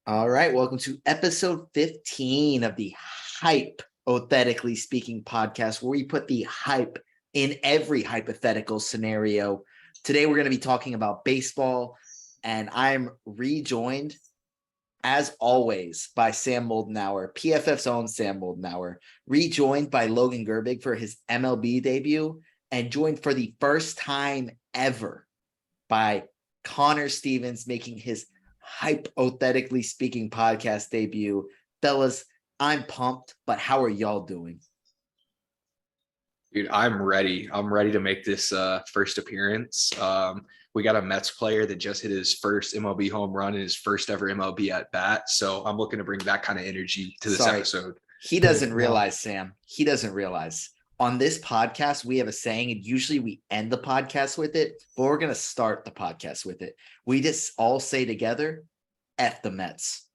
All right, welcome to episode 15 of the HYPEothetically Speaking podcast, where we put the hype in every hypothetical scenario. Today, we're going to be talking about baseball, and I'm rejoined, as always, by Sam Moldenhauer, PFF's own Sam Moldenhauer, rejoined by Logan Gerbig for his MLB debut, and joined for the first time ever by Conor Stevens making his HYPEothetically Speaking podcast debut. Fellas, I'm pumped, but how are y'all doing? Dude, I'm ready. I'm ready to make this first appearance. We got a Mets player that just hit his first MLB home run and his first ever MLB at bat. So I'm looking to bring that kind of energy to this episode. He doesn't realize, Sam. He doesn't realize. On this podcast, we have a saying, and usually we end the podcast with it, but we're going to start the podcast with it. We just all say together, F the Mets.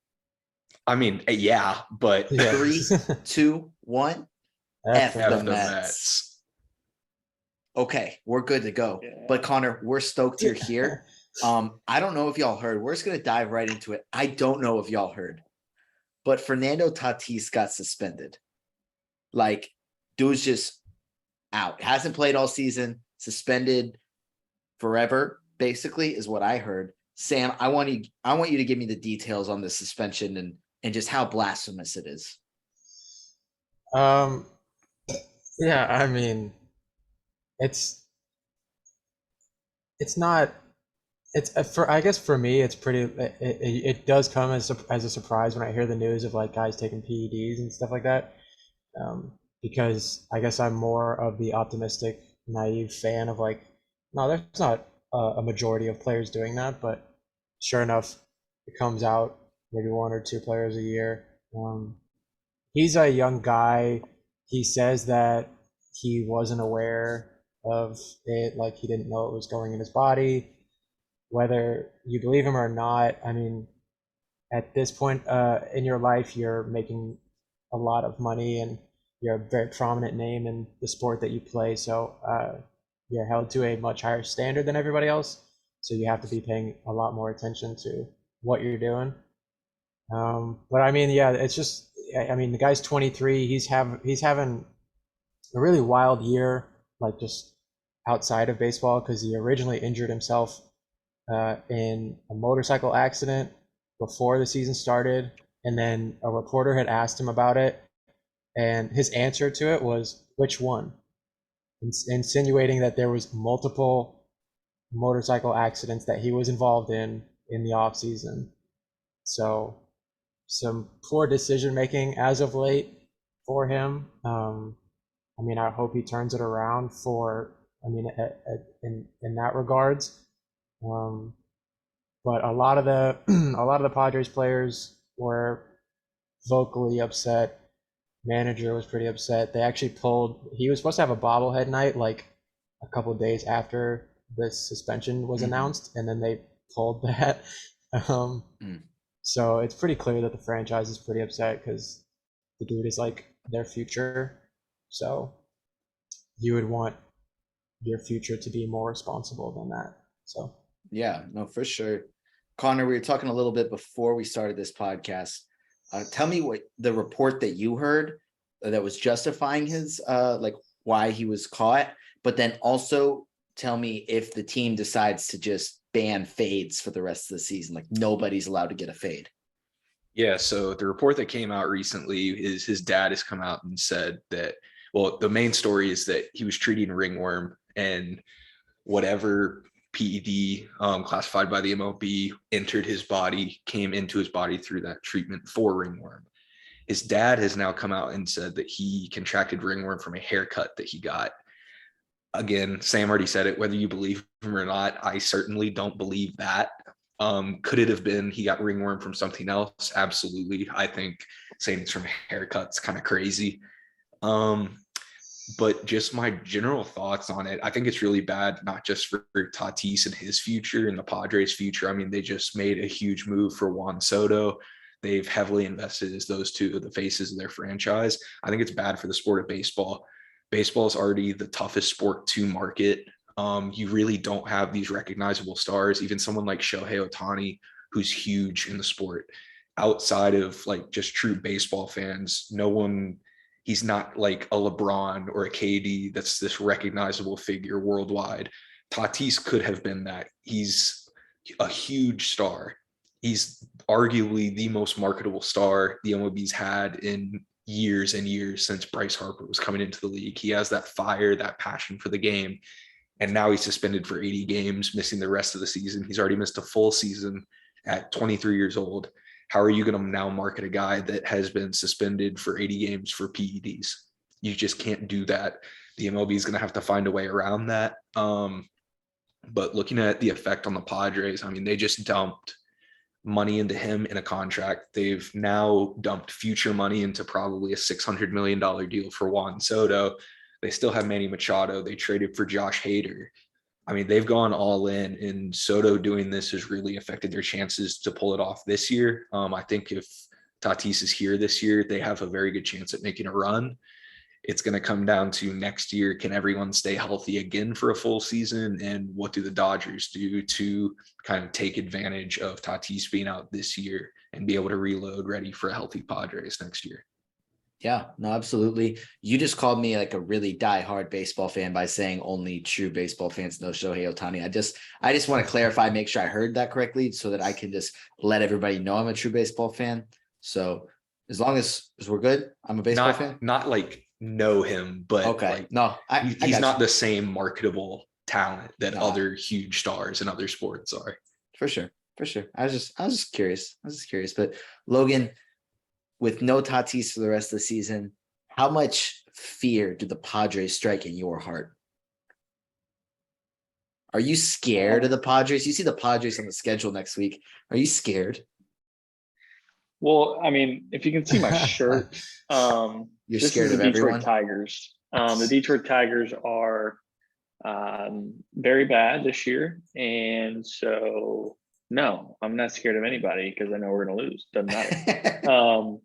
I mean, yeah, but 3, 2, 1, F the Mets. Okay, we're good to go. Yeah. But Connor, we're stoked you're here. I don't know if y'all heard. We're just going to dive right into it. I don't know if y'all heard, but Fernando Tatis got suspended. Like, dude's just out. Hasn't played all season, suspended forever, basically, is what I heard. Sam, I want you to give me the details on the suspension and just how blasphemous it is. Yeah, I mean, it's not. I guess for me, it's pretty. It does come as a surprise when I hear the news of like guys taking PEDs and stuff like that. Because I guess I'm more of the optimistic, naive fan of like, no, there's not a majority of players doing that, but sure enough, it comes out maybe 1 or 2 players a year. He's a young guy. He says that he wasn't aware of it, like he didn't know it was going in his body. Whether you believe him or not, I mean, at this point in your life, you're making a lot of money and you're a very prominent name in the sport that you play. So you're held to a much higher standard than everybody else. So you have to be paying a lot more attention to what you're doing. But I mean, yeah, it's just, I mean, the guy's 23. He's having a really wild year, like just outside of baseball, because he originally injured himself in a motorcycle accident before the season started. And then a reporter had asked him about it. And his answer to it was, which one? Insinuating that there was multiple motorcycle accidents that he was involved in the off season. So some poor decision making as of late for him. I mean, I hope he turns it around in that regards. But a lot of the Padres players were vocally upset. Manager was pretty upset. They actually he was supposed to have a bobblehead night like a couple of days after the suspension was announced, and then they pulled that. So it's pretty clear that the franchise is pretty upset because the dude is like their future. So you would want your future to be more responsible than that. So yeah, no, for sure. Connor, we were talking a little bit before we started this podcast. Tell me what the report that you heard that was justifying his like why he was caught, but then also tell me if the team decides to just ban fades for the rest of the season, like nobody's allowed to get a fade. Yeah, so the report that came out recently is his dad has come out and said that, well, the main story is that he was treating ringworm, and whatever PED classified by the MLB entered his body, came into his body through that treatment for ringworm. His dad has now come out and said that he contracted ringworm from a haircut that he got. Again, Sam already said it, whether you believe him or not, I certainly don't believe that. Could it have been he got ringworm from something else? Absolutely. I think saying it's from haircuts kind of crazy. But just my general thoughts on it, I think it's really bad, not just for Tatis and his future and the Padres' future. I mean, they just made a huge move for Juan Soto. They've heavily invested as those two of the faces of their franchise. I think it's bad for the sport of baseball. Baseball is already the toughest sport to market. You really don't have these recognizable stars. Even someone like Shohei Ohtani, who's huge in the sport, outside of like just true baseball fans, he's not like a LeBron or a KD that's this recognizable figure worldwide. Tatis could have been that. He's a huge star. He's arguably the most marketable star the MLB's had in years and years since Bryce Harper was coming into the league. He has that fire, that passion for the game. And now he's suspended for 80 games, missing the rest of the season. He's already missed a full season at 23 years old. How are you going to now market a guy that has been suspended for 80 games for PEDs? You just can't do that. The MLB is going to have to find a way around that. But looking at the effect on the Padres, I mean, they just dumped money into him in a contract. They've now dumped future money into probably a $600 million deal for Juan Soto. They still have Manny Machado. They traded for Josh Hader. I mean, they've gone all in, and Soto doing this has really affected their chances to pull it off this year. I think if Tatis is here this year, they have a very good chance at making a run. It's going to come down to next year. Can everyone stay healthy again for a full season? And what do the Dodgers do to kind of take advantage of Tatis being out this year and be able to reload ready for a healthy Padres next year? Yeah, no, absolutely. You just called me like a really diehard baseball fan by saying only true baseball fans know Shohei Ohtani. I just want to clarify, make sure I heard that correctly so that I can just let everybody know I'm a true baseball fan. So as long as we're good, I'm a baseball fan. Not like know him, but okay. Like, no, he's not the same marketable talent that No. other huge stars in other sports are. For sure. I was just curious. But Logan, with no Tatis for the rest of the season, how much fear do the Padres strike in your heart? Are you scared of the Padres? You see the Padres on the schedule next week. Are you scared? Well, I mean, if you can see my shirt, You're this scared is of the Detroit everyone? Tigers. The Detroit Tigers are very bad this year. And so, no, I'm not scared of anybody because I know we're going to lose. Doesn't matter.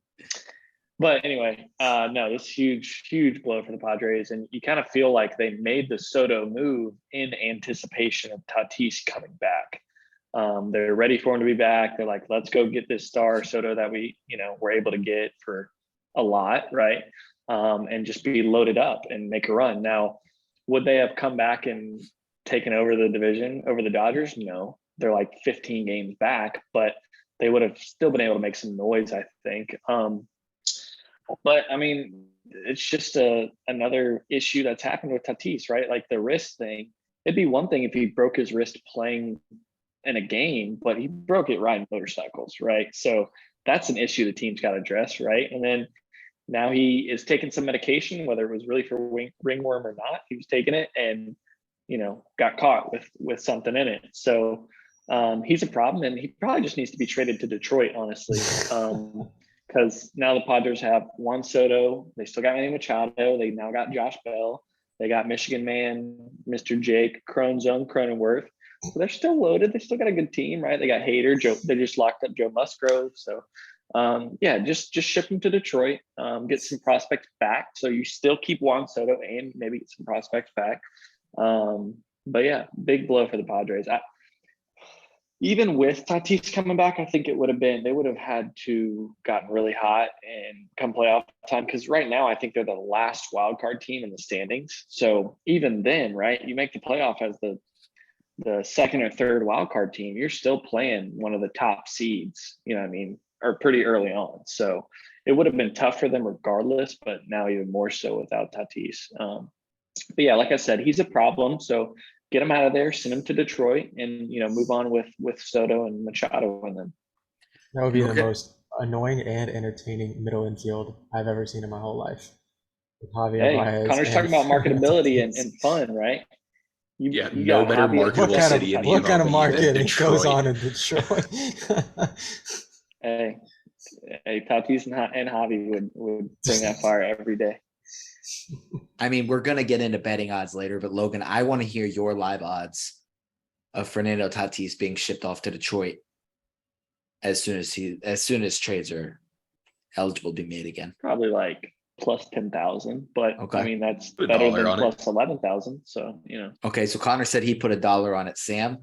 But anyway, no, this huge blow for the Padres. And you kind of feel like they made the Soto move in anticipation of Tatis coming back. They're ready for him to be back. They're like, let's go get this star Soto that we, were able to get for a lot, right? And just be loaded up and make a run. Now, would they have come back and taken over the division over the Dodgers? No, they're like 15 games back, but they would have still been able to make some noise, I think. But I mean, it's just another issue that's happened with Tatis, right? Like the wrist thing. It'd be one thing if he broke his wrist playing in a game, but he broke it riding motorcycles, right? So that's an issue the team's got to address, right? And then now he is taking some medication, whether it was really for ringworm or not. He was taking it and, got caught with something in it. So he's a problem, and he probably just needs to be traded to Detroit, honestly. Because now the Padres have Juan Soto. They still got Manny Machado. They now got Josh Bell. They got Michigan man, Mr. Jake Cronenworth. So they're still loaded. They still got a good team, right? They got Hader. They just locked up Joe Musgrove. So, just ship him to Detroit. Get some prospects back. So you still keep Juan Soto and maybe get some prospects back. But yeah, big blow for the Padres. Even with Tatis coming back, I think they would have had to gotten really hot and come playoff time. Because right now, I think they're the last wild card team in the standings. So even then, right, you make the playoff as the second or third wild card team, you're still playing one of the top seeds, or pretty early on. So it would have been tough for them regardless, but now even more so without Tatis. But yeah, like I said, he's a problem. So get him out of there, send him to Detroit, and move on with Soto and Machado and them. That would be the most annoying and entertaining middle infield I've ever seen in my whole life. Connor's talking about marketability and fun, right? No better marketable city in the What kind of MLB marketing than goes Detroit. on in Detroit? Hey, Tatis and Javi would bring that fire every day. I mean, we're going to get into betting odds later, but Logan, I want to hear your live odds of Fernando Tatis being shipped off to Detroit as soon as trades are eligible to be made again. Probably like plus 10,000, but okay. I mean, that's Put better than plus 11,000. So, Okay. So Connor said he put $1 on it. Sam,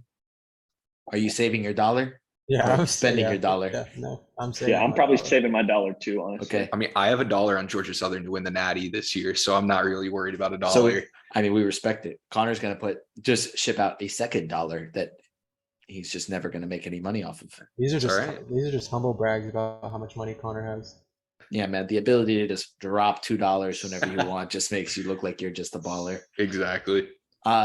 are you saving your dollar? Yeah, Or spending your dollar. Yeah, no, I'm saving. Yeah, I'm my probably dollar. saving my dollar too, honestly. Okay. I mean, I have $1 on Georgia Southern to win the Natty this year, so I'm not really worried about $1. So, I mean, we respect it. Connor's going to just ship out a second dollar that he's just never going to make any money off of. These are It's just all right. these are just humble brags about how much money Connor has. Yeah, man. The ability to just drop $2 whenever you want just makes you look like you're just a baller. Exactly.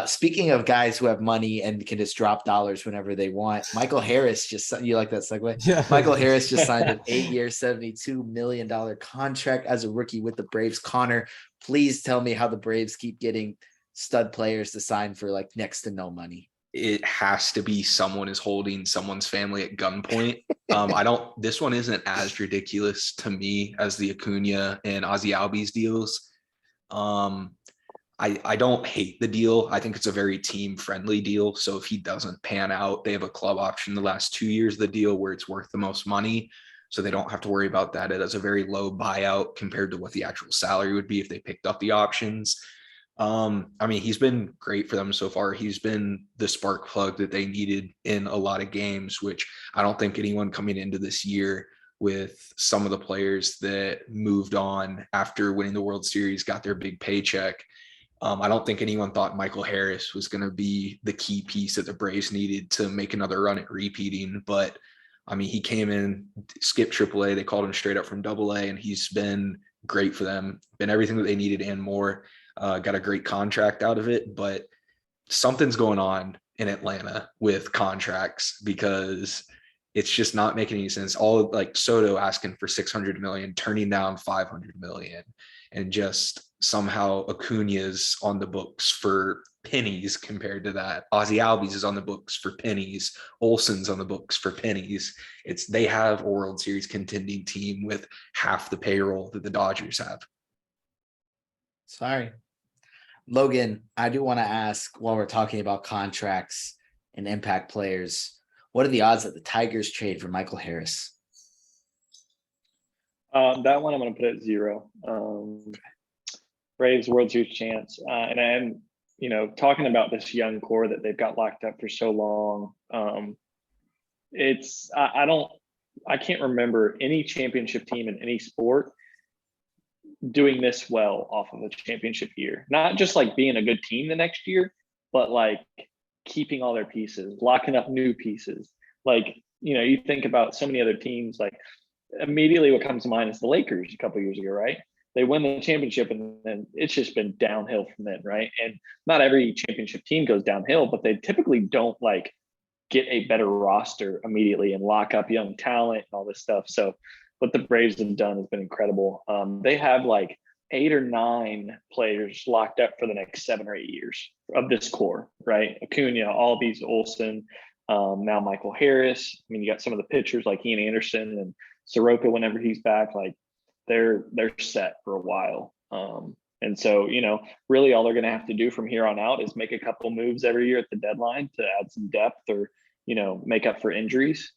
Speaking of guys who have money and can just drop dollars whenever they want, Michael Harris you like that segue? Yeah. Michael Harris just signed an 8-year, $72 million contract as a rookie with the Braves. Connor, please tell me how the Braves keep getting stud players to sign for like next to no money. It has to be someone is holding someone's family at gunpoint. This one isn't as ridiculous to me as the Acuna and Ozzie Albies deals. I don't hate the deal. I think it's a very team friendly deal. So if he doesn't pan out, they have a club option the last 2 years of the deal where it's worth the most money. So they don't have to worry about that. It has a very low buyout compared to what the actual salary would be if they picked up the options. I mean, he's been great for them so far. He's been the spark plug that they needed in a lot of games, which I don't think anyone coming into this year with some of the players that moved on after winning the World Series got their big paycheck. I don't think anyone thought Michael Harris was going to be the key piece that the Braves needed to make another run at repeating. But I mean, he came in, skipped AAA. They called him straight up from AA, and he's been great for them. Been everything that they needed and more. Got a great contract out of it, but something's going on in Atlanta with contracts because it's just not making any sense. All like Soto asking for 600 million, turning down 500 million, and just somehow Acuna's on the books for pennies compared to that. Ozzie Albies is on the books for pennies. Olson's on the books for pennies. They have a World Series contending team with half the payroll that the Dodgers have. Sorry. Logan, I do want to ask while we're talking about contracts and impact players, what are the odds that the Tigers trade for Michael Harris? That one I'm going to put at 0. Braves World Series chance. And I'm, talking about this young core that they've got locked up for so long. I can't remember any championship team in any sport doing this well off of a championship year. Not just like being a good team the next year, but like keeping all their pieces, locking up new pieces. Like, you think about so many other teams, like immediately what comes to mind is the Lakers a couple of years ago, right? They win the championship and then it's just been downhill from then, right? And not every championship team goes downhill, but they typically don't like get a better roster immediately and lock up young talent and all this stuff. So what the Braves have done has been incredible. They have like 8 or 9 players locked up for the next 7 or 8 years of this core, right? Acuna, Albies, Olson, now Michael Harris. I mean, you got some of the pitchers like Ian Anderson and Soroka whenever he's back. Like they're set for a while. And so, really all they're going to have to do from here on out is make a couple moves every year at the deadline to add some depth or, make up for injuries.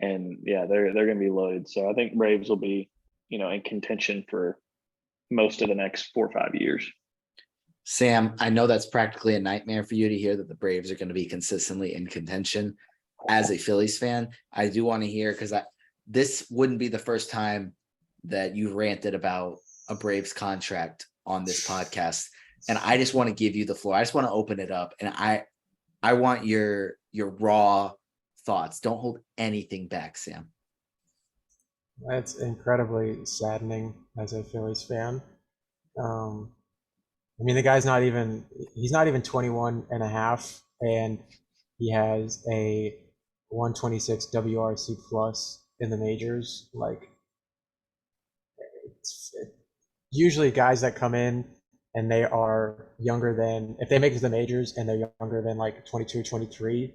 And yeah, they're going to be loaded. So I think Braves will be, in contention for most of the next 4 or 5 years. Sam, I know that's practically a nightmare for you to hear that the Braves are going to be consistently in contention. As a Phillies fan, I do want to hear, because this wouldn't be the first time that you've ranted about a Braves contract on this podcast. And I just want to give you the floor. I just want to open it up. And I want your raw thoughts. Don't hold anything back, Sam. That's incredibly saddening as a Phillies fan. I mean, the guy's he's not even 21 and a half, and he has a 126 WRC plus in the majors. Like, usually guys that come in and they are younger than, if they make it to the majors and they're younger than like 22, 23,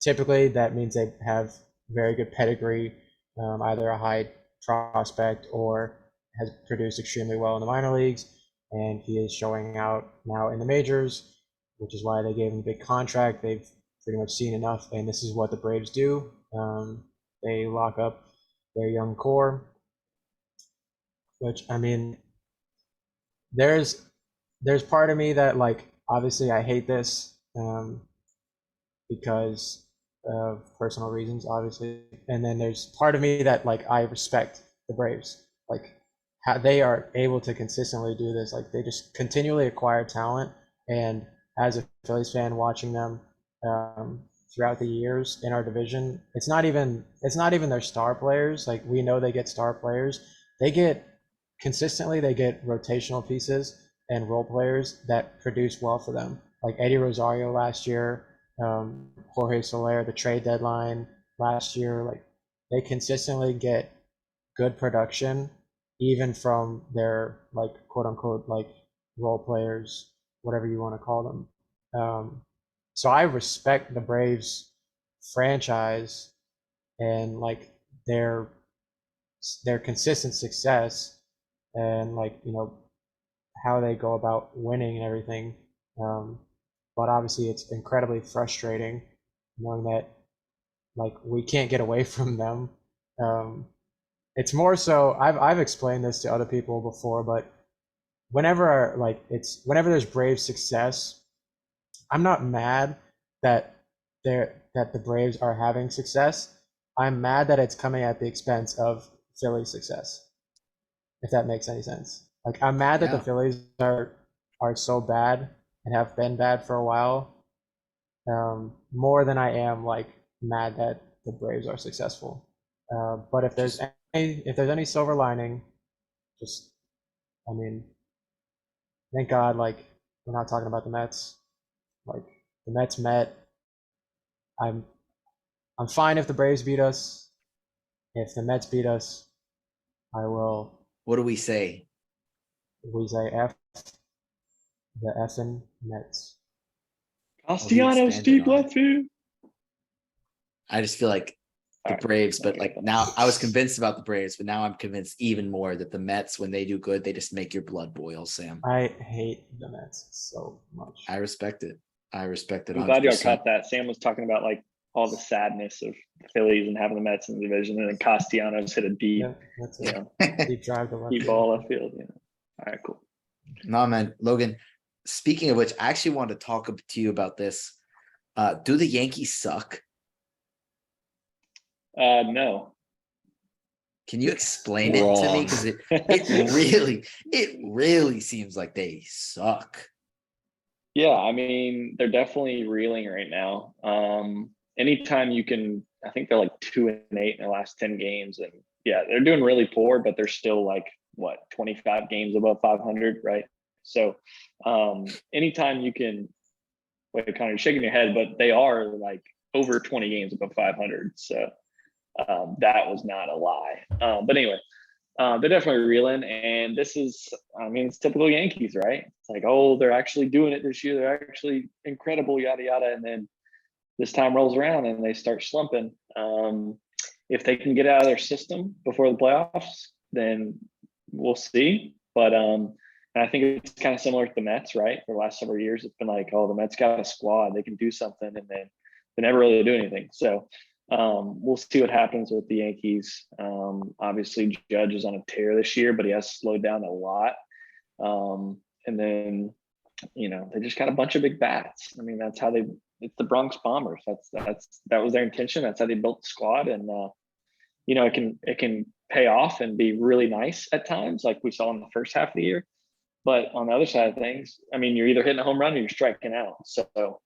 typically that means they have very good pedigree, either a high prospect or has produced extremely well in the minor leagues. And he is showing out now in the majors, which is why they gave him a big contract. They've pretty much seen enough, and this is what the Braves do. They lock up their young core, which, I mean, there's part of me that, like, obviously I hate this because personal reasons, obviously. And then there's part of me that like I respect the Braves, like how they are able to consistently do this. Like they just continually acquire talent, and as a Phillies fan watching them throughout the years in our division, it's not even their star players. Like we know they get star players. They get consistently they get rotational pieces and role players that produce well for them. Like Eddie Rosario last year, Jorge Soler, the trade deadline last year. Like they consistently get good production, even from their like quote unquote like role players, whatever you want to call them. So I respect the Braves franchise and like their consistent success and like how they go about winning and everything. But obviously it's incredibly frustrating knowing that like we can't get away from them. It's more so I've explained this to other people before, but whenever there's Braves success, I'm not mad that the Braves are having success. I'm mad that it's coming at the expense of Philly success, if that makes any sense. Like I'm mad that the Phillies are so bad and have been bad for a while, more than I am like mad that the Braves are successful. But if there's any silver lining, just I mean, thank God like we're not talking about the Mets. Like the Mets met. I'm fine if the Braves beat us. If the Mets beat us, I will. What do we say? We say F the effing Mets. Castellanos deep left field. I just feel like the Braves, but like now I was convinced about the Braves, but now I'm convinced even more that the Mets, when they do good, they just make your blood boil, Sam. I hate the Mets so much. I respect it. I'm glad y'all caught that. Sam was talking about like all the sadness of the Phillies and having the Mets in the division, and then Castellanos hit a deep, deep drive to left deep ball left field. All right, cool. No, man, Logan. Speaking of which, I actually wanted to talk to you about this. Do the Yankees suck? No. Can you explain it to me? Because it really seems like they suck. Yeah, I mean, they're definitely reeling right now. Anytime you can, I think they're like 2-8 in their last 10 games. And yeah, they're doing really poor, but they're still like, 25 games above 500, right? So anytime you can, Connor, you're shaking your head, but they are like over 20 games above 500. So that was not a lie. But anyway, they're definitely reeling, and this is, it's typical Yankees, right? It's like, oh, they're actually doing it this year. They're actually incredible, yada, yada. And then this time rolls around and they start slumping. If they can get out of their system before the playoffs, then we'll see. But I think it's kind of similar to the Mets, right? For the last several years, it's been like, oh, the Mets got a squad. They can do something, and then they never really do anything. So we'll see what happens with the Yankees. Obviously, Judge is on a tear this year, but he has slowed down a lot. And then, they just got a bunch of big bats. I mean, that's how it's the Bronx Bombers. That was their intention. That's how they built the squad. And, it can pay off and be really nice at times, like we saw in the first half of the year. But on the other side of things, you're either hitting a home run or you're striking out. So,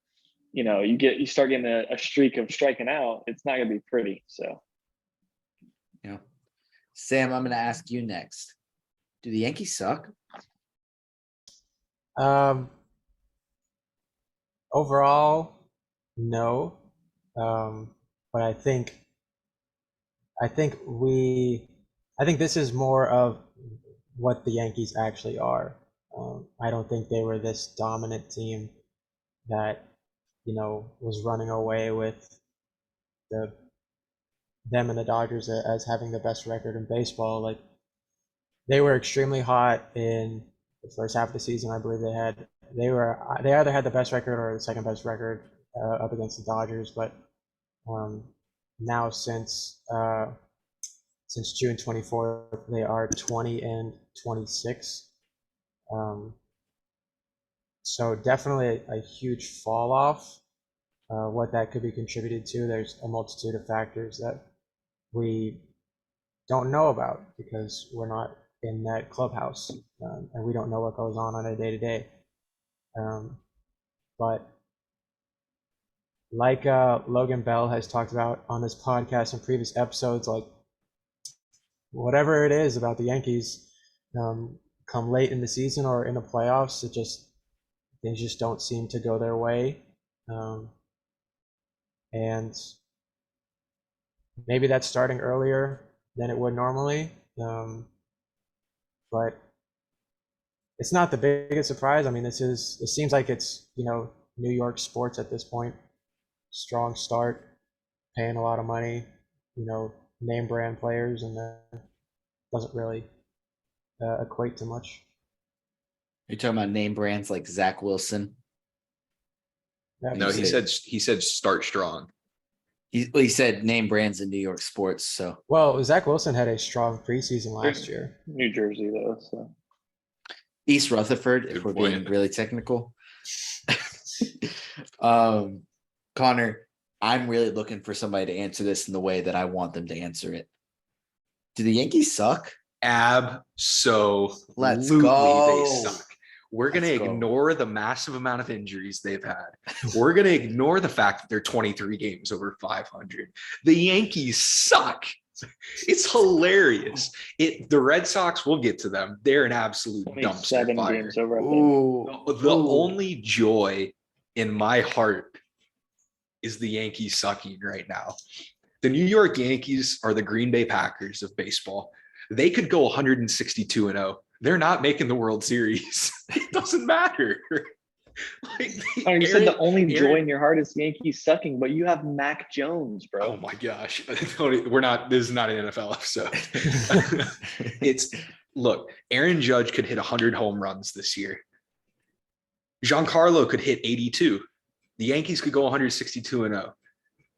you start getting a streak of striking out, it's not going to be pretty. So, yeah. Sam, I'm going to ask you next. Do the Yankees suck? Overall, no. But I think this is more of what the Yankees actually are. I don't think they were this dominant team that was running away with them and the Dodgers as having the best record in baseball. Like they were extremely hot in the first half of the season. I believe they either had the best record or the second best record up against the Dodgers. But now since June 24th, they are 20-26. So definitely a huge fall off. what that could be contributed to. There's a multitude of factors that we don't know about because we're not in that clubhouse, and we don't know what goes on a day-to-day. But like Logan Bell has talked about on this podcast in previous episodes, like whatever it is about the Yankees, come late in the season or in the playoffs, things just don't seem to go their way. And maybe that's starting earlier than it would normally. But it's not the biggest surprise. I mean, it seems like it's, New York sports at this point. Strong start, paying a lot of money, name brand players, and that doesn't really equate to much. You're talking about name brands like Zach Wilson. No, he said start strong. He said name brands in New York sports. So well, Zach Wilson had a strong preseason last year. New Jersey though, so East Rutherford, if Good we're point. being really technical. Connor, I'm really looking for somebody to answer this in the way that I want them to answer it. Do the Yankees suck? Absolutely, Let's go. they suck. We're going to Let's go. ignore the massive amount of injuries they've had. We're going to ignore the fact that they're 23 games over 500. The Yankees suck. It's hilarious. The Red Sox, we'll get to them. They're an absolute dumpster 7 fire. games over. I think. The only joy in my heart is the Yankees sucking right now. The New York Yankees are the Green Bay Packers of baseball. They could go 162-0. They're not making the World Series. It doesn't matter. You said the only joy in your heart is the Yankees sucking, but you have Mac Jones, bro. Oh my gosh. We're not, this is not an NFL episode. Look, Aaron Judge could hit 100 home runs this year. Giancarlo could hit 82. The Yankees could go 162-0.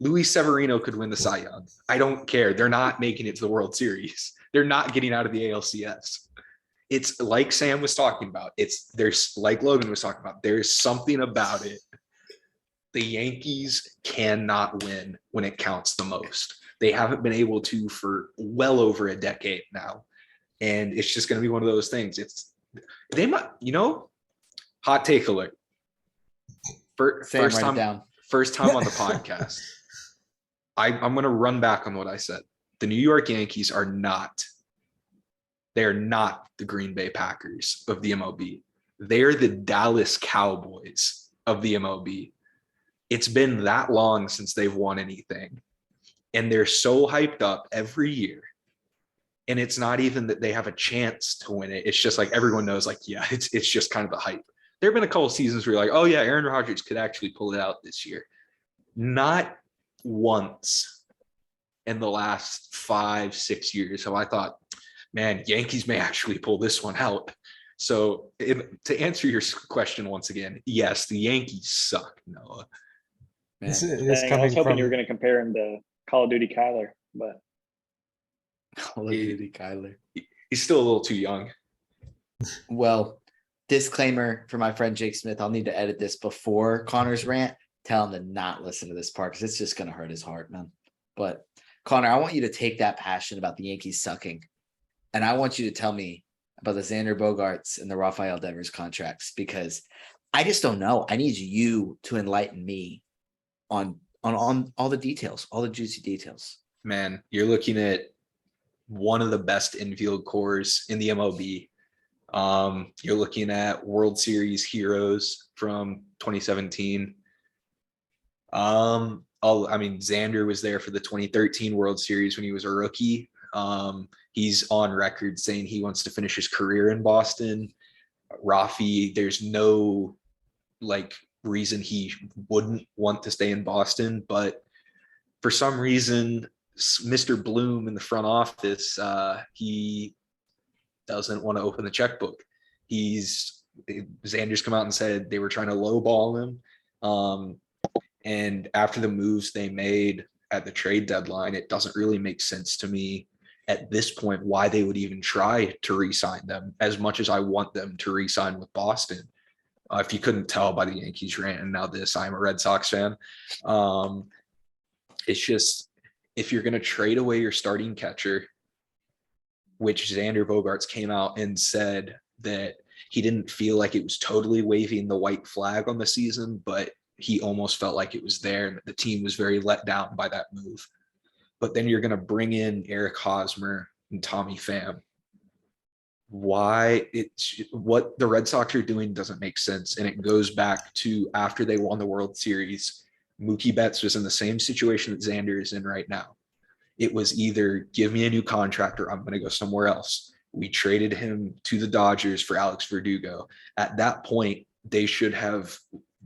Luis Severino could win the Cy Young. I don't care. They're not making it to the World Series. They're not getting out of the ALCS. It's like Sam was talking about. There's like Logan was talking about. There's something about it. The Yankees cannot win when it counts the most. They haven't been able to for well over a decade now. And it's just going to be one of those things. They might, hot take alert. First time on the podcast. I'm going to run back on what I said. The New York Yankees are not the Green Bay Packers of the MLB. They're the Dallas Cowboys of the MLB. It's been that long since they've won anything. And they're so hyped up every year. And it's not even that they have a chance to win it. It's just like everyone knows, it's just kind of the hype. There have been a couple of seasons where you're like, oh yeah, Aaron Rodgers could actually pull it out this year. Not once in the last 5-6 years have I thought, man, Yankees may actually pull this one out. So to answer your question once again, yes, the Yankees suck, Noah. I was hoping you were going to compare him to Call of Duty Kyler, but Call of Duty Kyler. He's still a little too young. Well, disclaimer for my friend Jake Smith, I'll need to edit this before Connor's rant. Tell him to not listen to this part because it's just going to hurt his heart, man. But Connor, I want you to take that passion about the Yankees sucking, and I want you to tell me about the Xander Bogaerts and the Rafael Devers contracts, because I just don't know. I need you to enlighten me on all the details, all the juicy details. Man, you're looking at one of the best infield cores in the MLB. You're looking at World Series heroes from 2017. Xander was there for the 2013 World Series when he was a rookie. He's on record saying he wants to finish his career in Boston. Rafi, there's no reason he wouldn't want to stay in Boston, but for some reason, Mr. Bloom in the front office, he doesn't want to open the checkbook. Xander's come out and said they were trying to lowball him. And after the moves they made at the trade deadline, it doesn't really make sense to me at this point why they would even try to re-sign them, as much as I want them to re-sign with Boston. If you couldn't tell by the Yankees rant and now this, I'm a Red Sox fan. It's just, if you're going to trade away your starting catcher, which Xander Bogaerts came out and said that he didn't feel like it was totally waving the white flag on the season, but he almost felt like it was there, and the team was very let down by that move. But then you're going to bring in Eric Hosmer and Tommy Pham. What the Red Sox are doing doesn't make sense. And it goes back to after they won the World Series, Mookie Betts was in the same situation that Xander is in right now. It was either give me a new contract or I'm going to go somewhere else. We traded him to the Dodgers for Alex Verdugo. At that point, they should have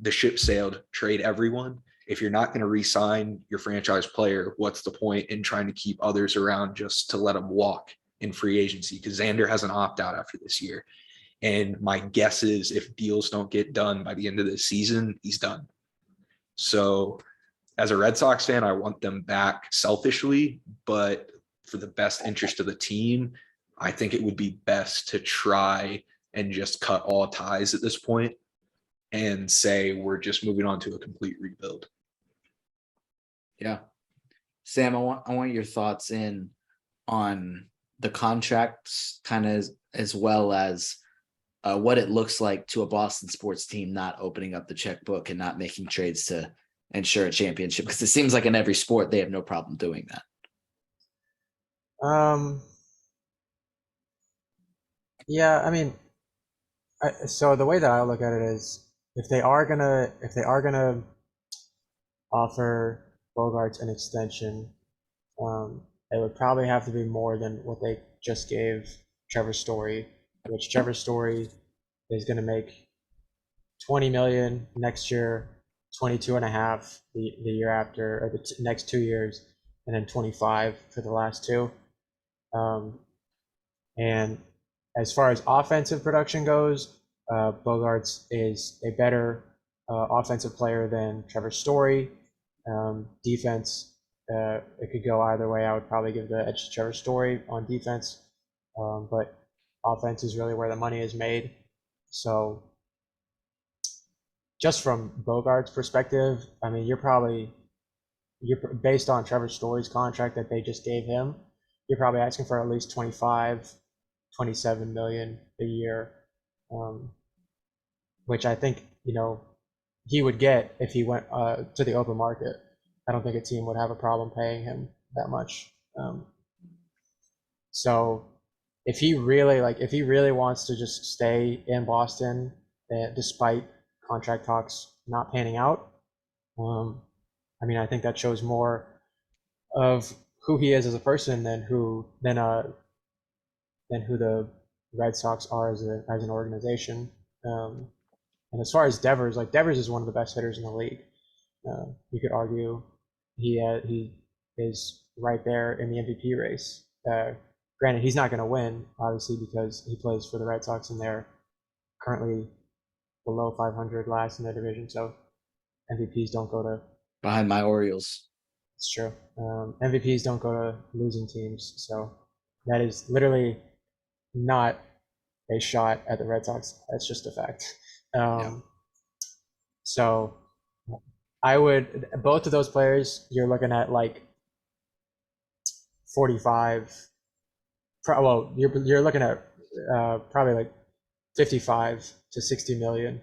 the ship sailed, trade everyone. If you're not going to re-sign your franchise player, what's the point in trying to keep others around just to let them walk in free agency? Because Xander has an opt-out after this year. And my guess is if deals don't get done by the end of the season, he's done. So as a Red Sox fan, I want them back selfishly, but for the best interest of the team, I think it would be best to try and just cut all ties at this point and say we're just moving on to a complete rebuild. Yeah. Sam, I want your thoughts on the contracts, kind of as well as what it looks like to a Boston sports team not opening up the checkbook and not making trades to ensure a championship, because it seems like in every sport they have no problem doing that. Yeah, I mean, so the way that I look at it is, if they are gonna offer Bogaerts an extension, it would probably have to be more than what they just gave Trevor Story, which Trevor Story is going to make $20 million next year, 22.5 the year after, or the next 2 years, and then 25 for the last two. And as far as offensive production goes, Bogaerts is a better offensive player than Trevor Story. Defense, it could go either way. I would probably give the edge to Trevor Story on defense, but offense is really where the money is made. So just from Bogaerts' perspective, I mean, you're based on Trevor Story's contract that they just gave him, you're probably asking for at least 25, 27 million a year, which I think, he would get if he went to the open market. I don't think a team would have a problem paying him that much. So if he really wants to just stay in Boston, despite contract talks not panning out, I mean, I think that shows more of who he is as a person than who the Red Sox are as an organization. And as far as Devers, Devers is one of the best hitters in the league. You could argue he is right there in the MVP race. Granted, he's not going to win, obviously, because he plays for the Red Sox and they're currently below 500 last in the division. So MVPs don't go to Behind my Orioles. It's true. MVPs don't go to losing teams. So that is literally not a shot at the Red Sox. That's just a fact. So I would, both of those players, you're looking at 45. Well, you're looking at probably 55 to 60 million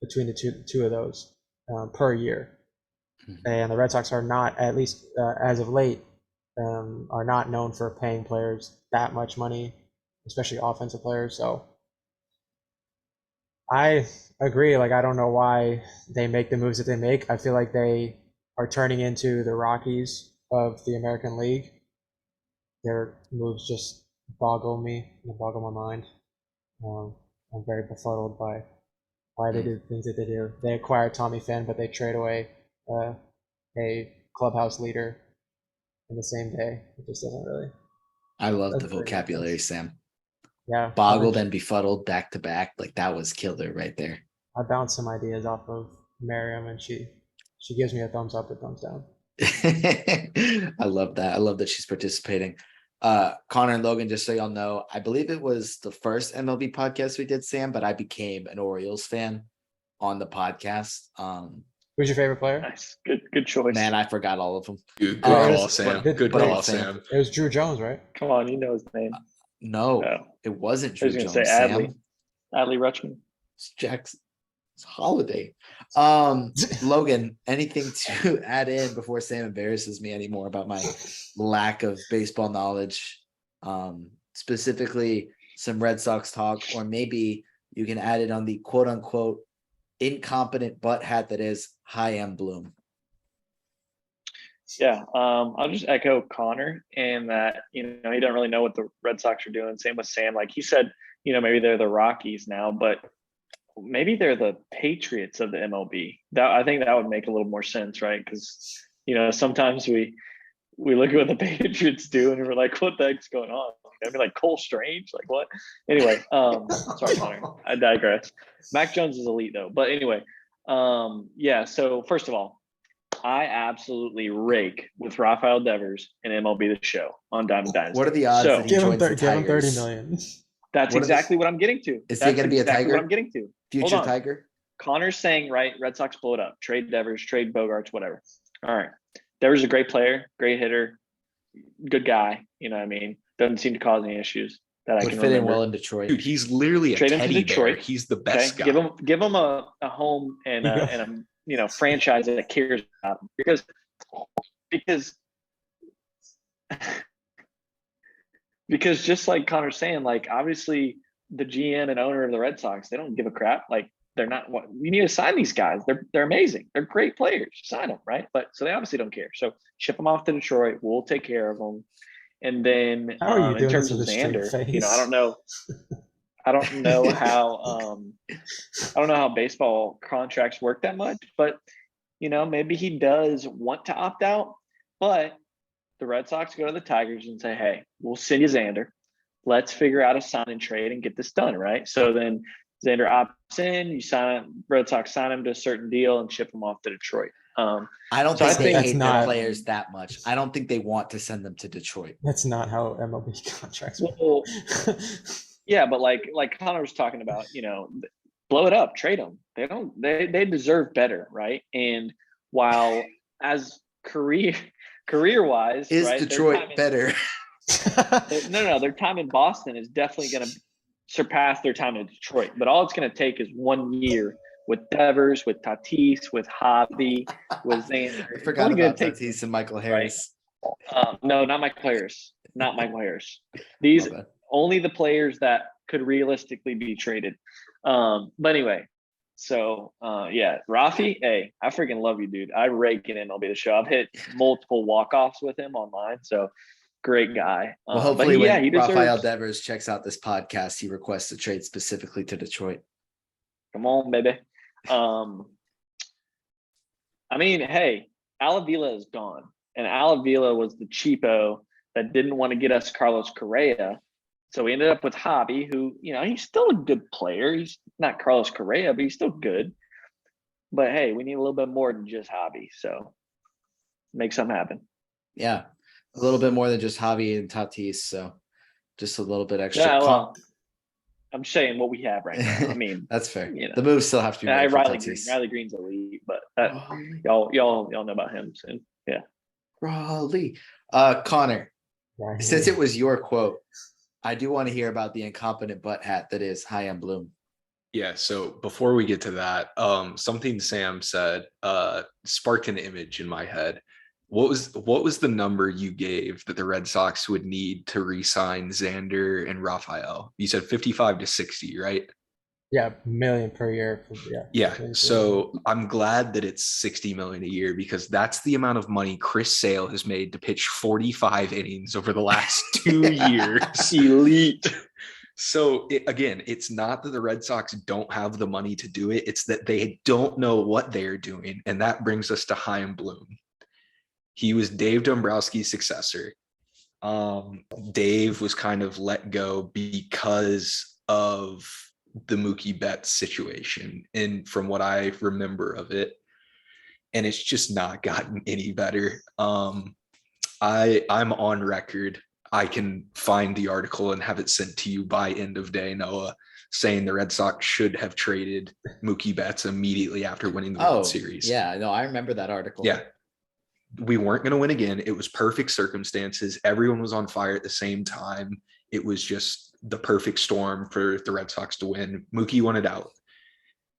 between the two of those per year. Mm-hmm. And the Red Sox are not, at least as of late, are not known for paying players that much money, especially offensive players. So I agree. I don't know why they make the moves that they make. I feel like they are turning into the Rockies of the American League. Their moves just boggle my mind. I'm very befuddled by why they do the things that they do. They acquire Tommy Pham, but they trade away a clubhouse leader in the same day. It just doesn't really. I love the vocabulary, Sam. Yeah. Boggled and befuddled back to back. That was killer right there. I bounced some ideas off of Miriam, and she gives me a thumbs up or thumbs down. I love that. I love that she's participating. Connor and Logan, just so y'all know, I believe it was the first MLB podcast we did, Sam, but I became an Orioles fan on the podcast. Who's your favorite player? Nice. Good choice. Man, I forgot all of them. Good Yeah, call, Sam. Good but I'm call, a fan. Sam. It was Drew Jones, right? Come on, you know his name. No, Oh. it wasn't I Drew was gonna Jones. say Adley. Sam. Adley Rutschman. It's Jack's holiday. Logan, anything to add in before Sam embarrasses me anymore about my lack of baseball knowledge? Specifically some Red Sox talk, or maybe you can add it on the quote unquote incompetent butt hat that is HYPEothetically Bloom. Yeah, I'll just echo Connor and that, he don't really know what the Red Sox are doing. Same with Sam. Like he said, maybe they're the Rockies now, but maybe they're the Patriots of the MLB. I think that would make a little more sense, right? Because, sometimes we look at what the Patriots do and we're like, what the heck's going on? I mean, like Cole Strange, like what? Anyway, sorry, Connor, I digress. Mac Jones is elite though. But anyway, yeah, so first of all, I absolutely rake with Rafael Devers and MLB The Show on Diamond Dynasty. What are the odds that he joins the Tigers? Give him 30 million. That's exactly what I'm getting to. Is he going to be a Tiger? What I'm getting to. Future Tiger? Connor's saying, right, Red Sox blow it up. Trade Devers, trade Bogarts, whatever. All right. Devers is a great player, great hitter, good guy. You know what I mean? Doesn't seem to cause any issues that I Would can fit remember. in well in Detroit. Dude, he's literally a Trade him to teddy bear. Detroit. He's the best guy. Give him a home and a franchise that cares about him because just like Connor's saying, like obviously the GM and owner of the Red Sox, they don't give a crap. Like they're not what you need to sign these guys. They're amazing. They're great players. Sign them, right? But so they obviously don't care. So ship them off to Detroit. We'll take care of them. And then in terms of Xander, I don't know. I don't know how baseball contracts work that much, but maybe he does want to opt out. But the Red Sox go to the Tigers and say, "Hey, we'll send you Xander. Let's figure out a sign and trade and get this done." Right. So then Xander opts in. You Red Sox sign him to a certain deal and ship him off to Detroit. I don't think they hate their players that much. I don't think they want to send them to Detroit. That's not how MLB contracts work. Well, yeah, but like Connor was talking about, blow it up, trade them. They deserve better, right? And while as career wise, is right, Detroit better? No, their time in Boston is definitely going to surpass their time in Detroit. But all it's going to take is 1 year with Devers, with Tatis, with Javi, with Xander. I forgot about Tatis and Michael Harris. Right? No, not Michael Harris. Not Michael Harris. These only the players that could realistically be traded. But anyway, so yeah, Rafi, hey, I freaking love you, dude. I rake in MLB The Show. I've hit multiple walk-offs with him online, so great guy. Well, hopefully when Rafael Devers checks out this podcast, he requests a trade specifically to Detroit. Come on, baby. I mean, hey, Alavila is gone, and Alavila was the cheapo that didn't want to get us Carlos Correa. So we ended up with Javi, who, he's still a good player. He's not Carlos Correa, but he's still good. But hey, we need a little bit more than just Javi. So make something happen. Yeah, a little bit more than just Javi and Tatis. So just a little bit extra. Yeah, well, I'm saying what we have right now. I mean, that's fair. The moves still have to be made for Tatis. Riley Green's elite, but y'all know about him soon. Yeah. Raleigh. Connor, since it was your quote, I do want to hear about the incompetent butt hat that is HYPEothetically Bloom. Yeah, so before we get to that, something Sam said sparked an image in my head. What was the number you gave that the Red Sox would need to re-sign Xander and Rafael? You said 55 to 60, right? Yeah, $1 million per year. Yeah. So I'm glad that it's 60 million a year, because that's the amount of money Chris Sale has made to pitch 45 innings over the last 2 years. Elite. So again, it's not that the Red Sox don't have the money to do it. It's that they don't know what they're doing. And that brings us to HYPEothetically Bloom. He was Dave Dombrowski's successor. Dave was kind of let go because of the Mookie Betts situation, and from what I remember of it, and it's just not gotten any better. I'm on record. I can find the article and have it sent to you by end of day, Noah, saying the Red Sox should have traded Mookie Betts immediately after winning the World Series. Yeah, no, I remember that article. Yeah. We weren't going to win again. It was perfect circumstances. Everyone was on fire at the same time. It was just the perfect storm for the Red Sox to win. Mookie wanted out.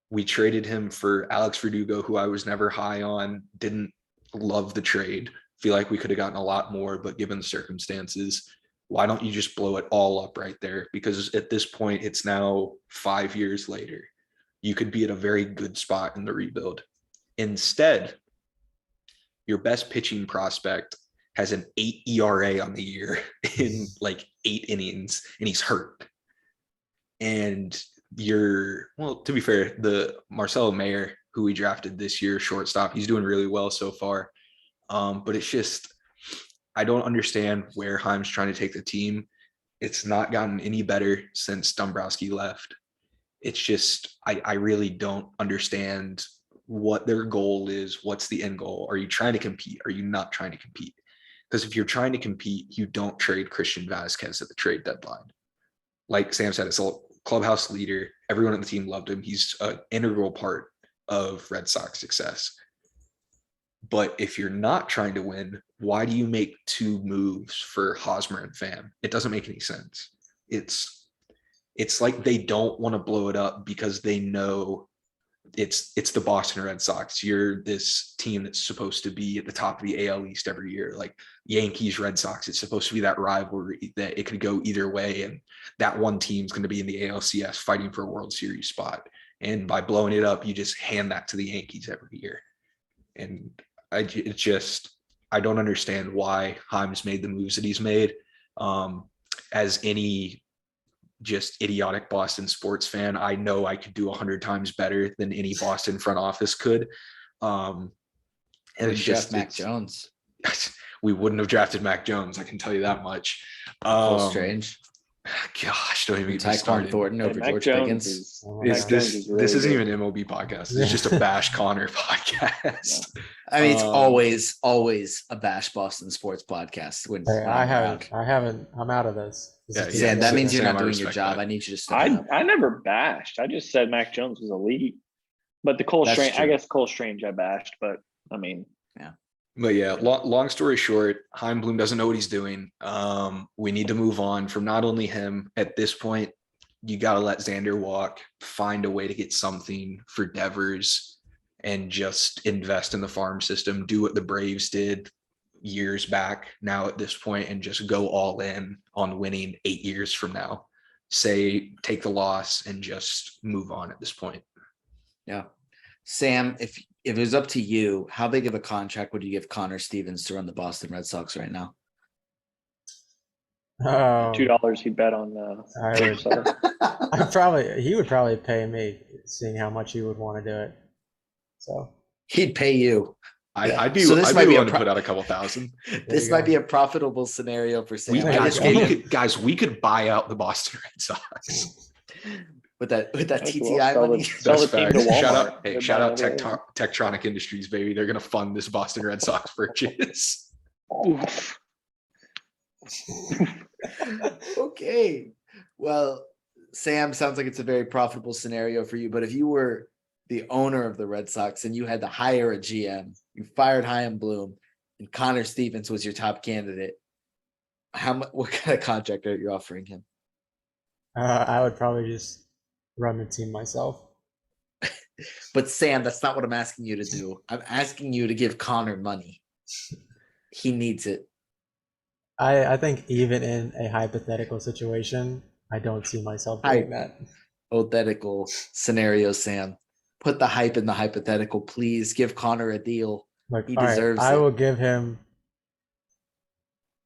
We traded him for Alex Verdugo, who I was never high on, didn't love the trade. Feel like we could have gotten a lot more, but given the circumstances, why don't you just blow it all up right there? Because at this point, it's now 5 years later. You could be at a very good spot in the rebuild. Instead, your best pitching prospect has an 8 ERA on the year in like 8 innings, and he's hurt. And well, to be fair, the Marcelo Mayer, who we drafted this year, shortstop, he's doing really well so far. But it's just, I don't understand where Heim's trying to take the team. It's not gotten any better since Dombrowski left. It's just, I really don't understand what their goal is. What's the end goal? Are you trying to compete? Are you not trying to compete? Because if you're trying to compete, you don't trade Christian Vasquez at the trade deadline. Like Sam said, it's a clubhouse leader. Everyone on the team loved him. He's an integral part of Red Sox success. But if you're not trying to win, why do you make 2 moves for Hosmer and Pham? It doesn't make any sense. It's like they don't want to blow it up because they know it's the Boston Red Sox. You're this team that's supposed to be at the top of the AL East every year, like Yankees, Red Sox. It's supposed to be that rivalry that it could go either way, and that one team's going to be in the ALCS fighting for a World Series spot. And by blowing it up, you just hand that to the Yankees every year. And I don't understand why Heim's made the moves that he's made. As any just idiotic Boston sports fan, I know I could do 100 times better than any Boston front office could. And it's just Mac Jones. We wouldn't have drafted Mac Jones. I can tell you that much. Strange. Gosh, don't even get me Tyquan started. Thornton over Mac George Jones Pickens. This isn't even an MLB podcast. It's just a bash Connor podcast. I mean, it's always a bash Boston sports podcast. When I haven't. I'm out of this. Yeah, that means you're not doing your job. I need you to stop. I never bashed. I just said Mac Jones was elite. But the Cole Strange, I guess Cole Strange I bashed, but I mean, yeah. But yeah, long story short, Chaim Bloom doesn't know what he's doing. We need to move on from not only him. At this point, you got to let Xander walk, find a way to get something for Devers, and just invest in the farm system. Do what the Braves did years back now at this point, and just go all in on winning 8 years from now. Take the loss and just move on at this point. Yeah. Sam, if it was up to you, how big of a contract would you give Conor Stevens to run the Boston Red Sox right now? $2 he'd bet on he would probably pay me, seeing how much he would want to do it. So he'd pay you. I'd be willing to put out a couple thousand. This might be a profitable scenario for Sam. We could buy out the Boston Red Sox. With that TTI money. Shout out Tectronic Industries, baby. They're gonna fund this Boston Red Sox purchase. Okay. Well, Sam, sounds like it's a very profitable scenario for you. But if you were the owner of the Red Sox and you had to hire a GM, you fired Chaim Bloom, and Conor Stevens was your top candidate, what kind of contract are you offering him? I would probably just run the team myself. But Sam, that's not what I'm asking you to do. I'm asking you to give Conor money. He needs it. I think even in a hypothetical situation, I don't see myself doing that. Hypothetical scenario, Sam. Put the hype in the hypothetical, please. Give Conor a deal. He deserves it. I will give him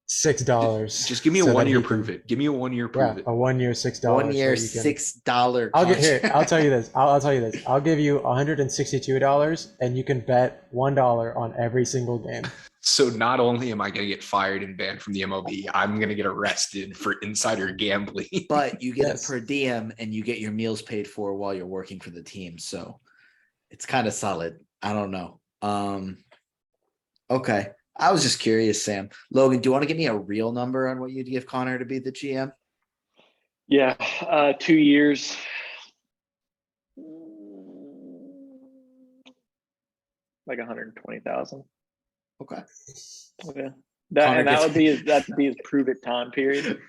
$6. Just give me a 1 year prove it. Give me a 1 year prove it. A 1 year $6. 1 year $6. I'll tell you this. I'll tell you this. I'll give you $162, and you can bet $1 on every single game. So not only am I going to get fired and banned from the MLB, I'm going to get arrested for insider gambling. But you get a per diem, and you get your meals paid for while you're working for the team. So it's kind of solid. I don't know. Okay. I was just curious, Sam. Logan, do you want to give me a real number on what you'd give Conor to be the GM? Yeah, 2 years. Like 120,000. Okay. Yeah. Connor That'd gets be his prove it time period.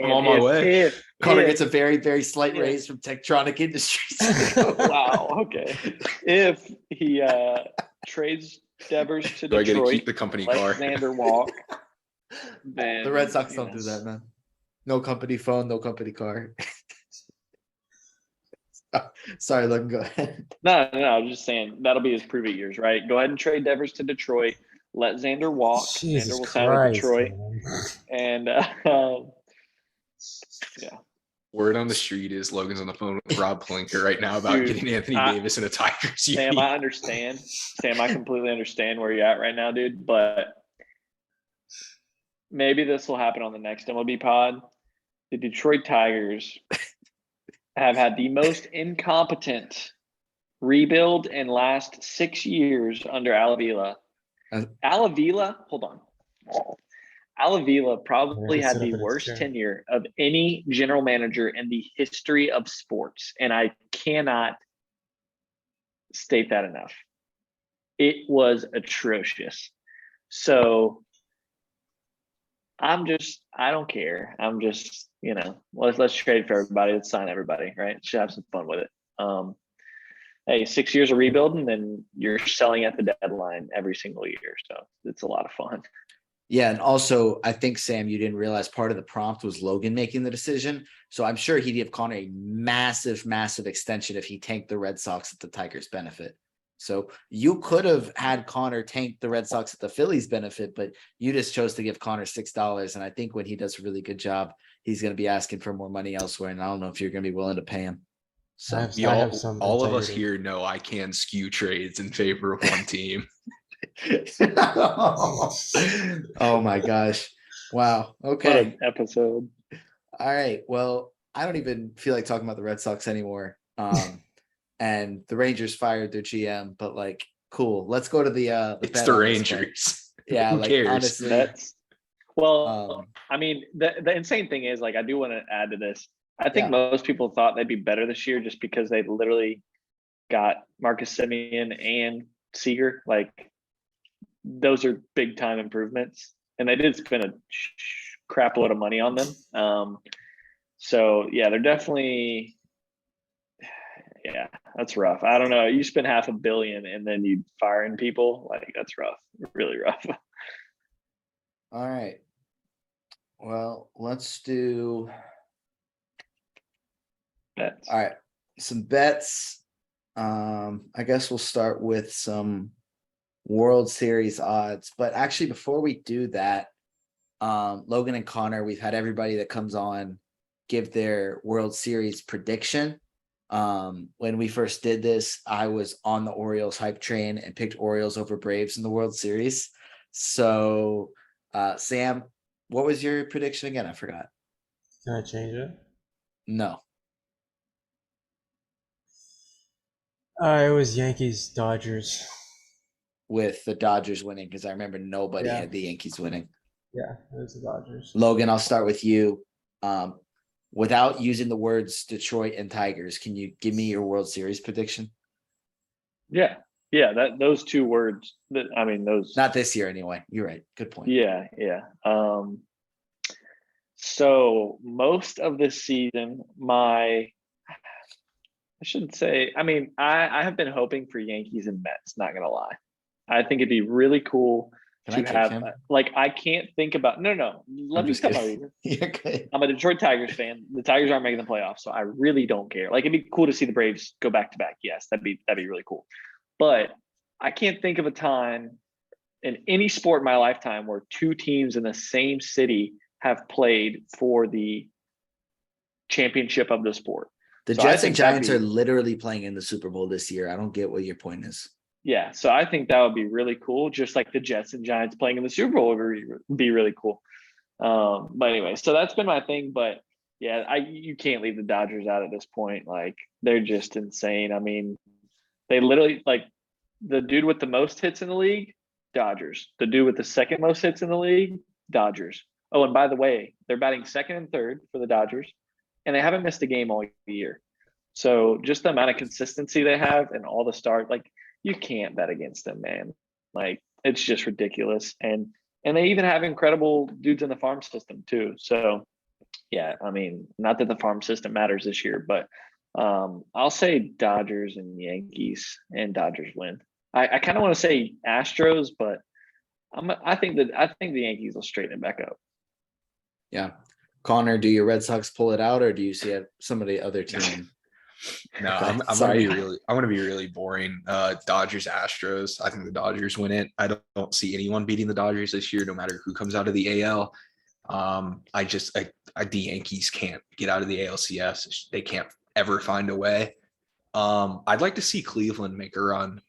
I'm on my way. Connor gets a very, very slight raise from Tektronic Industries. Wow. Okay. If he trades Devers to Do I get to Detroit, keep the company let car? Xander walk, then The Red Sox don't do that, man. No company phone, no company car. Sorry, Logan, go ahead. No, I'm just saying that'll be his prove it years, right? Go ahead and trade Devers to Detroit. Let Xander walk. Jesus Xander will sign with Christ, Detroit, man. and yeah. Word on the street is Logan's on the phone with Rob Plinker right now about Dude, getting Anthony Davis in a Tigers Sam, I understand. Sam, I completely understand where you're at right now, dude. But maybe this will happen on the next MLB pod. The Detroit Tigers have had the most incompetent rebuild in last 6 years under Alavila. Hold on. Alavila probably had the worst tenure of any general manager in the history of sports, and I cannot state that enough. It was atrocious. So I don't care. I'm just, let's trade for everybody. Let's sign everybody, right? Should have some fun with it. Hey, 6 years of rebuilding, then you're selling at the deadline every single year. So it's a lot of fun. Yeah, and also I think, Sam, you didn't realize part of the prompt was Logan making the decision. So I'm sure he'd give Connor a massive, massive extension if he tanked the Red Sox at the Tigers' benefit. So you could have had Connor tank the Red Sox at the Phillies' benefit, but you just chose to give Connor $6. And I think when he does a really good job, he's going to be asking for more money elsewhere. And I don't know if you're going to be willing to pay him. So all of us here know I can skew trades in favor of one team. Oh my gosh. Wow. Okay. What an episode. All right. Well, I don't even feel like talking about the Red Sox anymore. And the Rangers fired their GM, but like, cool. Let's go to the it's the Rangers. Yeah, who like cares? honestly. I mean, the insane thing is, like, I do want to add to this. I think most people thought they'd be better this year just because they literally got Marcus Semien and Seager. Like, those are big time improvements, and they did spend a crap load of money on them. So yeah, they're definitely, that's rough. I don't know. You spend $500 million and then you firing people, like, that's rough, really rough. All right. Well, let's do bets. All right, some bets. I guess we'll start with some World Series odds, but actually before we do that, Logan and Connor, we've had everybody that comes on give their World Series prediction. When we first did this, I was on the Orioles hype train and picked Orioles over Braves in the World Series. So Sam, what was your prediction again? I forgot. Can I change it? No. It was Yankees Dodgers. With the Dodgers winning, because I remember nobody had the Yankees winning. Yeah, it was the Dodgers. Logan, I'll start with you. Without using the words Detroit and Tigers, can you give me your World Series prediction? Yeah, those two words. Those. Not this year, anyway. You're right. Good point. Yeah. So most of this season, I shouldn't say. I have been hoping for Yankees and Mets. Not gonna lie. I think it'd be really cool to have, I can't think about, no, let me tell my reason. You're good. I'm a Detroit Tigers fan. The Tigers aren't making the playoffs, so I really don't care. Like, it'd be cool to see the Braves go back to back. Yes, that'd be really cool. But I can't think of a time in any sport in my lifetime where two teams in the same city have played for the championship of the sport. The Jets and Giants are literally playing in the Super Bowl this year. I don't get what your point is. Yeah, so I think that would be really cool. Just like the Jets and Giants playing in the Super Bowl would be really cool. But anyway, so that's been my thing. But yeah, you can't leave the Dodgers out at this point. Like, they're just insane. I mean, they literally, like, the dude with the most hits in the league, Dodgers. The dude with the second most hits in the league, Dodgers. Oh, and by the way, they're batting second and third for the Dodgers. and they haven't missed a game all year. So just the amount of consistency they have and all the start, like you can't bet against them, man. Like it's just ridiculous. And they even have incredible dudes in the farm system too. So yeah, I mean, not that the farm system matters this year, but I'll say Dodgers and Yankees, and Dodgers win. I kind of want to say Astros, but I think the Yankees will straighten it back up. Yeah. Connor, do your Red Sox pull it out, or do you see some of the other team? No, I'm gonna be really boring. Dodgers, Astros. I think the Dodgers win it. I don't see anyone beating the Dodgers this year, no matter who comes out of the AL. The Yankees can't get out of the ALCS. They can't ever find a way. I'd like to see Cleveland make a run,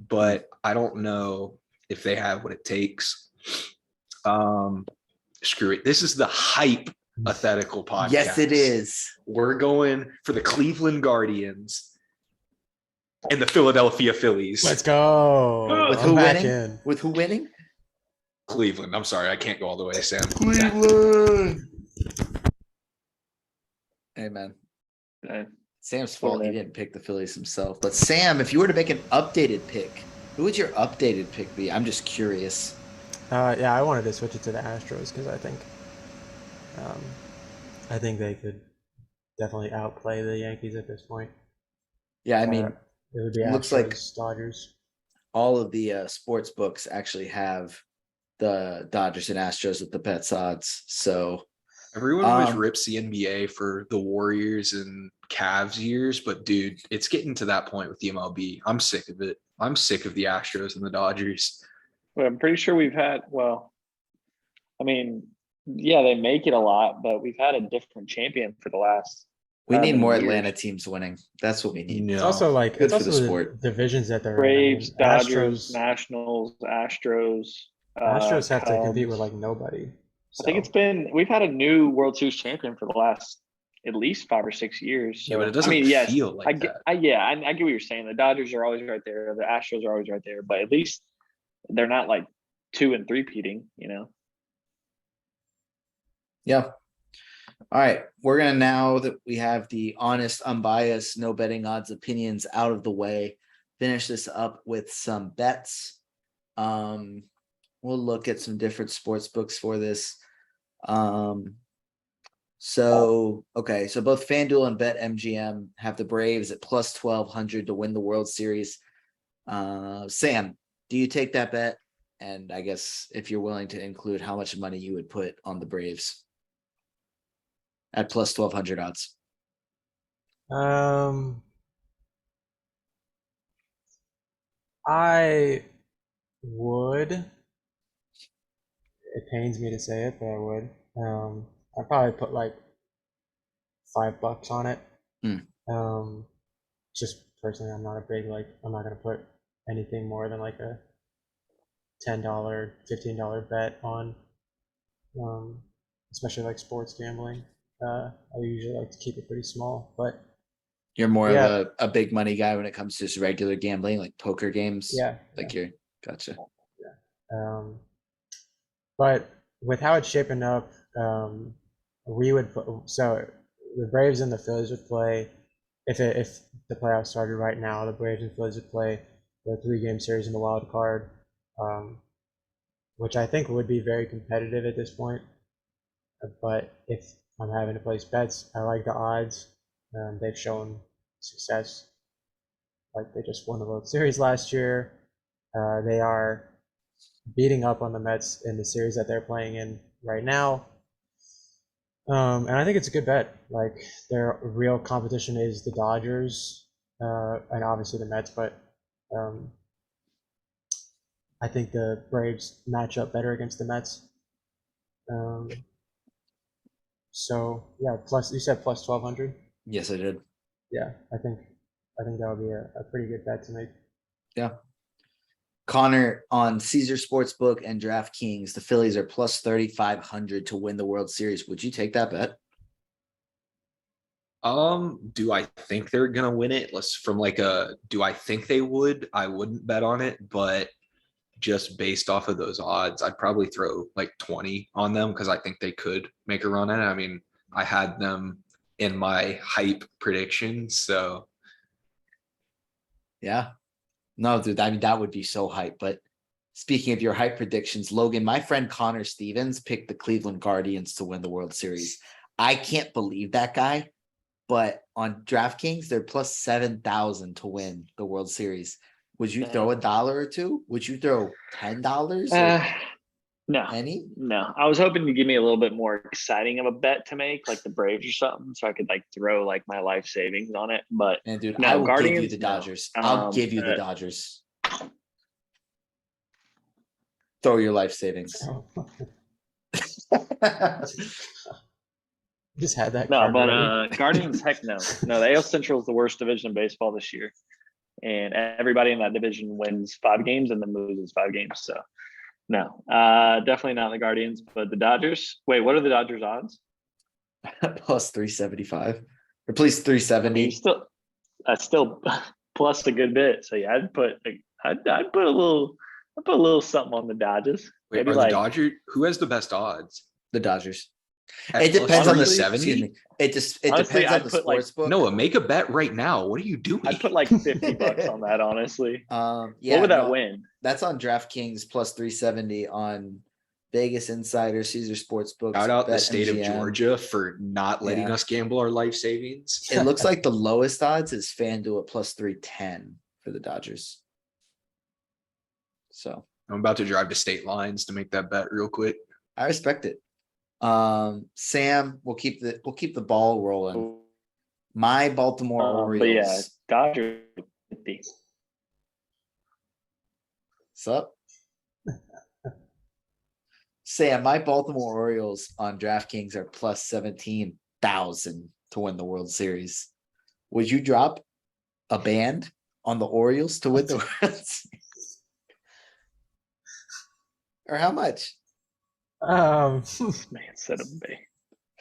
but I don't know if they have what it takes. Screw it. This is the HYPEothetical podcast. Yes, it is. We're going for the Cleveland Guardians and the Philadelphia Phillies. Let's go. With who winning? With who winning? Cleveland. I'm sorry, I can't go all the way, Sam. Cleveland. Hey, man. Okay. Sam's fault he didn't pick the Phillies himself. But Sam, if you were to make an updated pick, who would your updated pick be? I'm just curious. Yeah, I wanted to switch it to the Astros because I think they could definitely outplay the Yankees at this point. Yeah, I mean, it would be looks Astros, like Dodgers. All of the sports books actually have the Dodgers and Astros at the bets odds. So everyone always rips the NBA for the Warriors and Cavs years, but dude, it's getting to that point with the MLB. I'm sick of it. I'm sick of the Astros and the Dodgers. But I'm pretty sure we've had, yeah, they make it a lot, but we've had a different champion for the last. We need more years. Atlanta teams winning. That's what we need. No. It's also like Good it's for also the the sport. divisions that they're Braves, in. Dodgers, Nationals, Astros. Astros have to Cubs. compete with like nobody. I think we've had a new World Series champion for the last at least 5 or 6 years. So, Yeah, but it doesn't feel like that. I get what you're saying. The Dodgers are always right there. The Astros are always right there, but at least they're not like 2 and 3-peating, Yeah. All right. We're going to, now that we have the honest, unbiased, no betting odds opinions out of the way, finish this up with some bets. We'll look at some different sports books for this. So both FanDuel and BetMGM have the Braves at plus 1,200 to win the World Series. Sam, do you take that bet? And I guess if you're willing to include how much money you would put on the Braves at plus 1,200 odds. I would. It pains me to say it, but I would. I'd probably put like $5 on it. Just personally, I'm not gonna put anything more than like a $10, $15 bet on, especially like sports gambling. I usually like to keep it pretty small, but you're more of a big money guy when it comes to just regular gambling, like poker games. You're gotcha. Yeah. But with how it's shaping up, we would so the Braves and the Phillies would play if the playoffs started right now. The Braves and Phillies would play the 3-game series in the wild card, which I think would be very competitive at this point. But if I'm having to place bets, I like the odds. They've shown success. Like they just won the World Series last year. They are beating up on the Mets in the series that they're playing in right now. And I think it's a good bet. Like their real competition is the Dodgers, and obviously the Mets, but I think the Braves match up better against the Mets. So yeah, you said plus 1,200? Yes, I did. Yeah, I think that would be a pretty good bet to make. Yeah. Connor, on Caesar Sportsbook and DraftKings, the Phillies are plus 3,500 to win the World Series. Would you take that bet? Do I think they're gonna win it? Do I think they would? I wouldn't bet on it, but just based off of those odds, I'd probably throw like 20 on them because I think they could make a run at it. I mean, I had them in my hype predictions. So Yeah. No, dude, I mean, that would be so hype. But speaking of your hype predictions, Logan, my friend Conor Stevens picked the Cleveland Guardians to win the World Series. I can't believe that guy, but on DraftKings, they're plus 7,000 to win the World Series. Would you throw $1 or two? Would you throw $10? No, Any? no. I was hoping to give me a little bit more exciting of a bet to make, like the Braves or something, so I could like throw like my life savings on it. But And dude, no, I will Guardians, give you the Dodgers. I'll give you the Dodgers. Throw your life savings. Just had that. No, card but ready. Guardians, heck no. No, the AL Central is the worst division in baseball this year, and everybody in that division wins 5 games and then loses 5 games. So no, definitely not the Guardians, but the Dodgers. Wait, what are the Dodgers odds? Plus 375 or please 370. That's still plus a good bit. So yeah, I'd put a little something on the Dodgers. wait, Maybe are like the Dodgers? Who has the best odds? The Dodgers. At It depends on the 370? It Honestly, depends on I'd the put, like, sports book. Noah, make a bet right now. What are you doing? I'd put like $50 on that, honestly. Yeah, What would that no, win? That's on DraftKings plus 370 on Vegas Insider, Caesar Sportsbook. Shout out the state BetMGM. of Georgia for not letting Yeah. us gamble our life savings. It looks like the lowest odds is FanDuel at plus 310 for the Dodgers. So I'm about to drive to state lines to make that bet real quick. I respect it. Sam, we'll keep the ball rolling. My Baltimore Orioles. But yeah, Dodgers 50. What's up? Sam, my Baltimore Orioles on DraftKings are plus 17,000 to win the World Series. Would you drop a band on the Orioles to win the World Series? Or how much? Man said a big.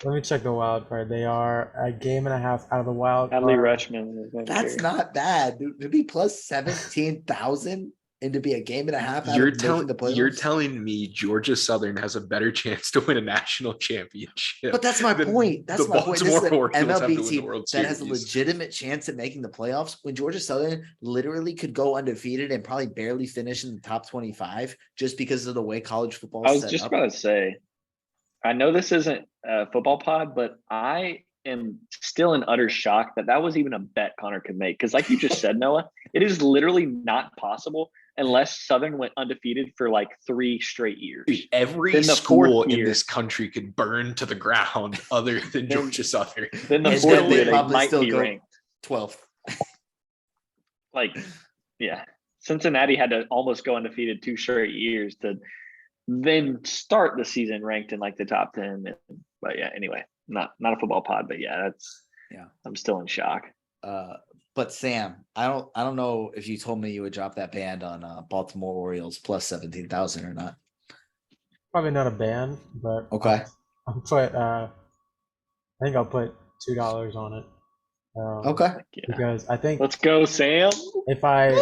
Let me check the wild card. They are a game and a half out of the wild Adley card. Rutschman. That's not bad, dude. To be plus 17,000 and to be a game and a half out You're of making the playoffs. You're telling me Georgia Southern has a better chance to win a national championship. But that's my than point. That's the my point. This is an Baltimore Orioles have to MLB win the team World that has a Series. legitimate chance at making the playoffs when Georgia Southern literally could go undefeated and probably barely finish in the top 25 just because of the way college football I is was set just up. about to say, I know this isn't a football pod, but I am still in utter shock that was even a bet Connor could make. Because like you just said, Noah, it is literally not possible unless Southern went undefeated for like 3 straight years. Every Then the school fourth in year- this country could burn to the ground other than Then- Georgia Southern. Then the And fourth then they year they probably might still be go ranked. 12th. Like, yeah, Cincinnati had to almost go undefeated 2 straight years to then start the season ranked in like the top 10. But yeah, anyway, not a football pod, but yeah, I'm still in shock. But Sam, I don't know if you told me you would drop that band on Baltimore Orioles plus 17,000 or not. Probably not a band, but Okay. I'll put. I think I'll put $2 on it. Okay. Yeah. Because I think Let's go, Sam. if I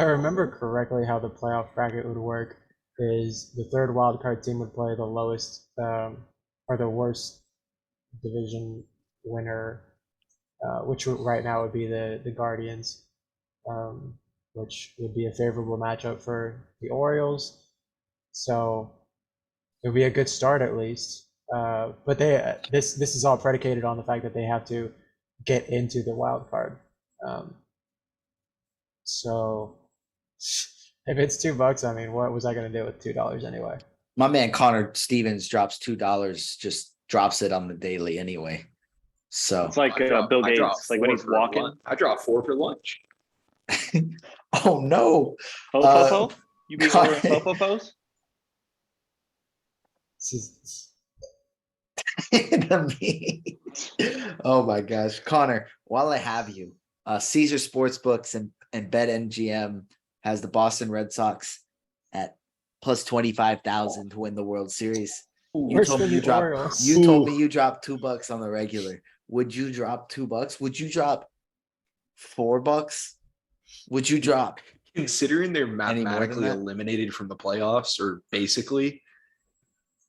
remember correctly, how the playoff bracket would work is the third wild card team would play the lowest or the worst division winner, which right now would be the Guardians, which would be a favorable matchup for the Orioles. So it would be a good start at least. But this is all predicated on the fact that they have to get into the wild card. So if it's $2, I mean, what was I going to do with $2 anyway? My man Conor Stevens drops $2, just drops it on the daily anyway. So It's like Bill Gates, like when he's walking. I drop 4 for lunch. oh no. Ho. You be Connor- ordering Ho-Ho-Hos? To me. Oh my gosh. Connor, while I have you, Caesar Sportsbooks and BetMGM has the Boston Red Sox at plus 25,000 to win the World Series. You told me you dropped $2 on the regular. Would you drop $2? Would you drop $4? Would you drop? Considering they're more than mathematically that? eliminated from the playoffs, or basically,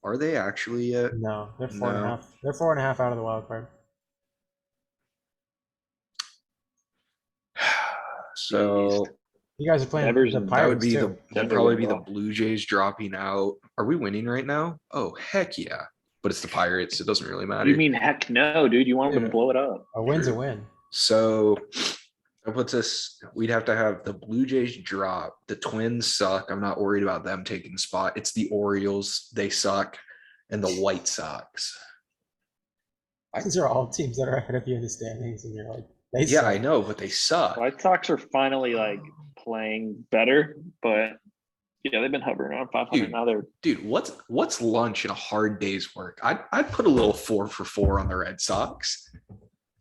are they actually? No, they're 4.5. No. They're 4.5 out of the wild card. So You guys are playing Devers the and- that would Pirates be too. that'd Denver probably would be the go. Blue Jays dropping out. Are we winning right now? Oh heck yeah! But it's the Pirates. It doesn't really matter. You mean heck no, dude? You want them Yeah. to blow it up? A win's a True. win. So that puts us. We'd have to have the Blue Jays drop. The Twins suck. I'm not worried about them taking spot. It's the Orioles. They suck, and the White Sox. These are all teams that are ahead of you in the standings, and you're like, they Yeah, suck. I know, but they suck. White Sox are finally like playing better, but yeah, they've been hovering around 500 Dude. now. They're Dude, what's lunch in a hard day's work? I'd put a little 4 for 4 on the Red Sox.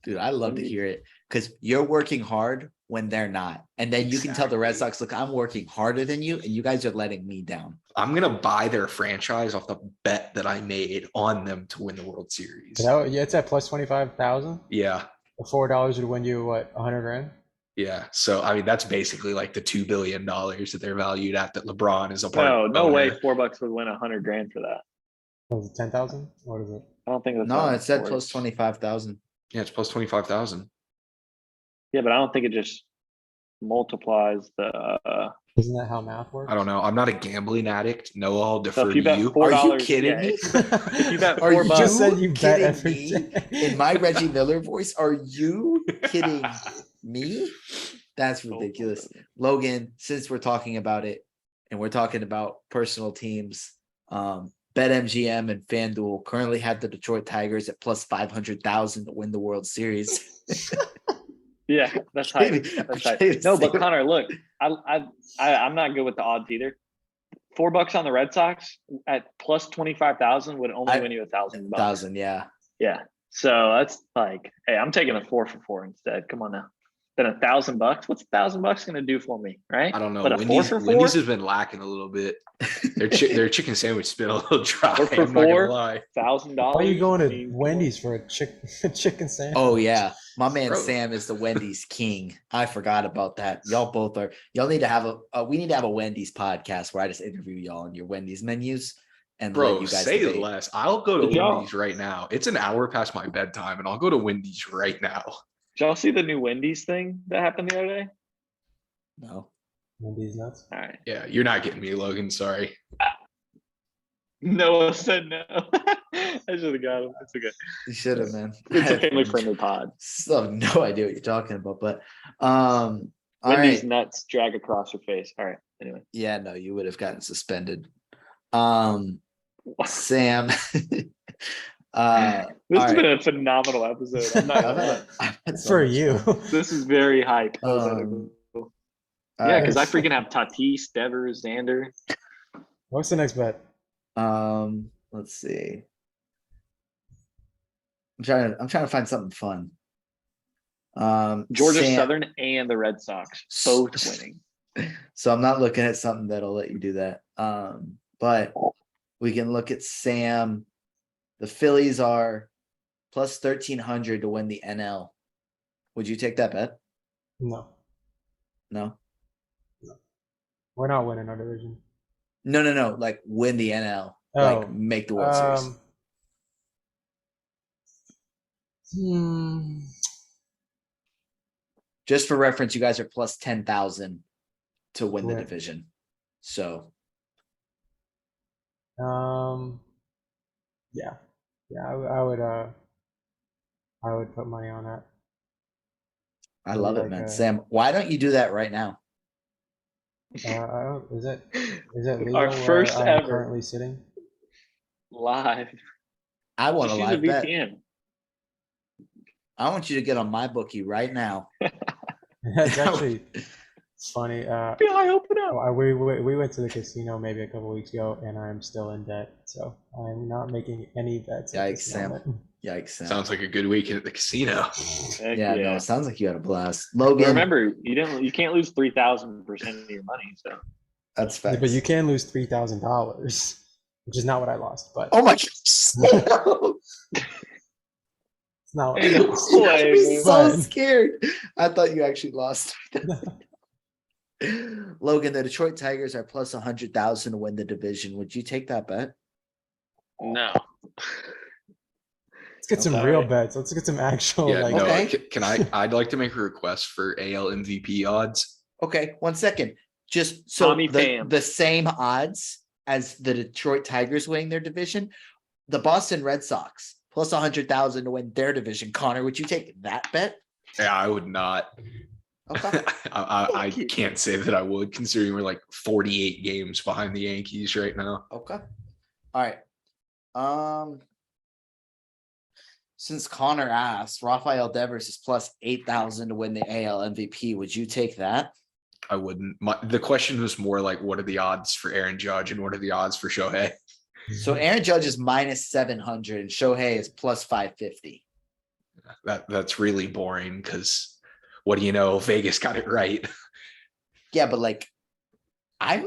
Dude, I love to hear it because you're working hard when they're not. And then you can tell the Red Exactly. Sox, look, I'm working harder than you, and you guys are letting me down. I'm gonna buy their franchise off the bet that I made on them to win the World Series. Yeah, it's at plus 25,000. Yeah, The $4 would win you what, 100 grand? yeah. So I mean, that's basically like the $2 billion that they're valued at. That LeBron is a part. no way. owner. $4 would win 100 grand for that. Was it 10,000? What is it? I don't think that's No, how it said works. plus 25,000. Yeah, it's plus 25,000. Yeah, but I don't think it just multiplies the. Isn't that how math works? I don't know. I'm not a gambling addict. Noah, I'll defer if you to bet you. $4, Are you kidding yeah, me? If you bet Are $4, you just said you bet kidding every me? day. In my Reggie Miller voice, are you kidding me? That's ridiculous. Logan, since we're talking about it and we're talking about personal teams, BetMGM and FanDuel currently have the Detroit Tigers at plus 500,000 to win the World Series. Yeah, that's hype. I'm That's hype. kidding. No, but Connor, look, I'm not good with the odds either. $4 on the Red Sox at plus 25,000 would only win you $1,000. 1,000, yeah. Yeah. So that's like, hey, I'm taking a 4 for 4 instead. Come on now. Then $1,000. What's $1,000 going to do for me, right? I don't know. But a 4 Wendy's, for 4? Wendy's has been lacking a little bit. Their chicken sandwich has been a little dry. 4 for I'm not gonna 4? lie. $1,000. Why are you going I to mean, Wendy's for a chicken sandwich? Oh, yeah. My man Bro. Sam is the Wendy's king. I forgot about that. Y'all both are. Y'all need to have we need to have a Wendy's podcast where I just interview y'all on your Wendy's menus and let Bro, you guys say debate. less. I'll go to Did y'all- Wendy's right now. It's an hour past my bedtime, and I'll go to Wendy's right now. Did y'all see the new Wendy's thing that happened the other day? No. Wendy's nuts. All right. Yeah, you're not getting me, Logan. Sorry. Noah said no. I should have got him. It's okay. You should have, man. It's a family friendly pod. Still have no idea what you're talking about, but all Wendy's right. nuts drag across your face. All right. Anyway. Yeah, no, you would have gotten suspended. Sam. This all has right. been a phenomenal episode. I'm not I've gonna had- lie. I've had so For much you. fun. This is very hype. All Yeah, because I right. freaking have Tatis, Devers, Xander. What's the next bet? Let's see. I'm trying to find something fun. Georgia Sam- Southern and the Red Sox both winning. So I'm not looking at something that'll let you do that. But we can look at Sam. The Phillies are plus 1,300 to win the NL. Would you take that bet? No, No. we're not winning our division. No. Like win the NL. Oh, Like make the World Series. Just for reference, you guys are plus 10,000 to win the Right. division. So Yeah, I would put money on that. I Maybe love it, like man. a- Sam, why don't you do that right now? I don't. Is it legal Our where first I'm ever currently sitting? live. I want a Just use a live bet. VPN. I want you to get on my bookie right now. It's actually funny. Yeah, I open up. We went to the casino maybe a couple weeks ago, and I'm still in debt, so I'm not making any bets. at Yikes, this Sam. moment. Yikes, Sam. Sounds like a good weekend at the casino. Heck yeah, no, yeah. it sounds like you had a blast. But Logan, remember, you can't lose 3,000% of your money. So that's Yeah, facts. but you can lose $3,000, which is not what I lost. But Oh my gosh. it's not what Ain't I no lost. way. I was man. so But- scared. I thought you actually lost. Logan, the Detroit Tigers are plus 100,000 to win the division. Would you take that bet? no. Let's get some Okay. real bets. Let's get some actual Yeah, like. no. Okay. Can I'd like to make a request for AL MVP odds. Okay, 1 second. Just so Tommy Pham. the same odds as the Detroit Tigers winning their division, the Boston Red Sox plus 100,000 to win their division. Connor, would you take that bet? Yeah, I would not. Okay. I can't say that I would, considering we're like 48 games behind the Yankees right now. Okay. All right. Since Connor asked, Rafael Devers is plus 8,000 to win the AL MVP. Would you take that? I wouldn't. The question was more like, what are the odds for Aaron Judge and what are the odds for Shohei? So Aaron Judge is minus 700 and Shohei is plus 550. That's really boring because what do you know? Vegas got it right. Yeah, but like I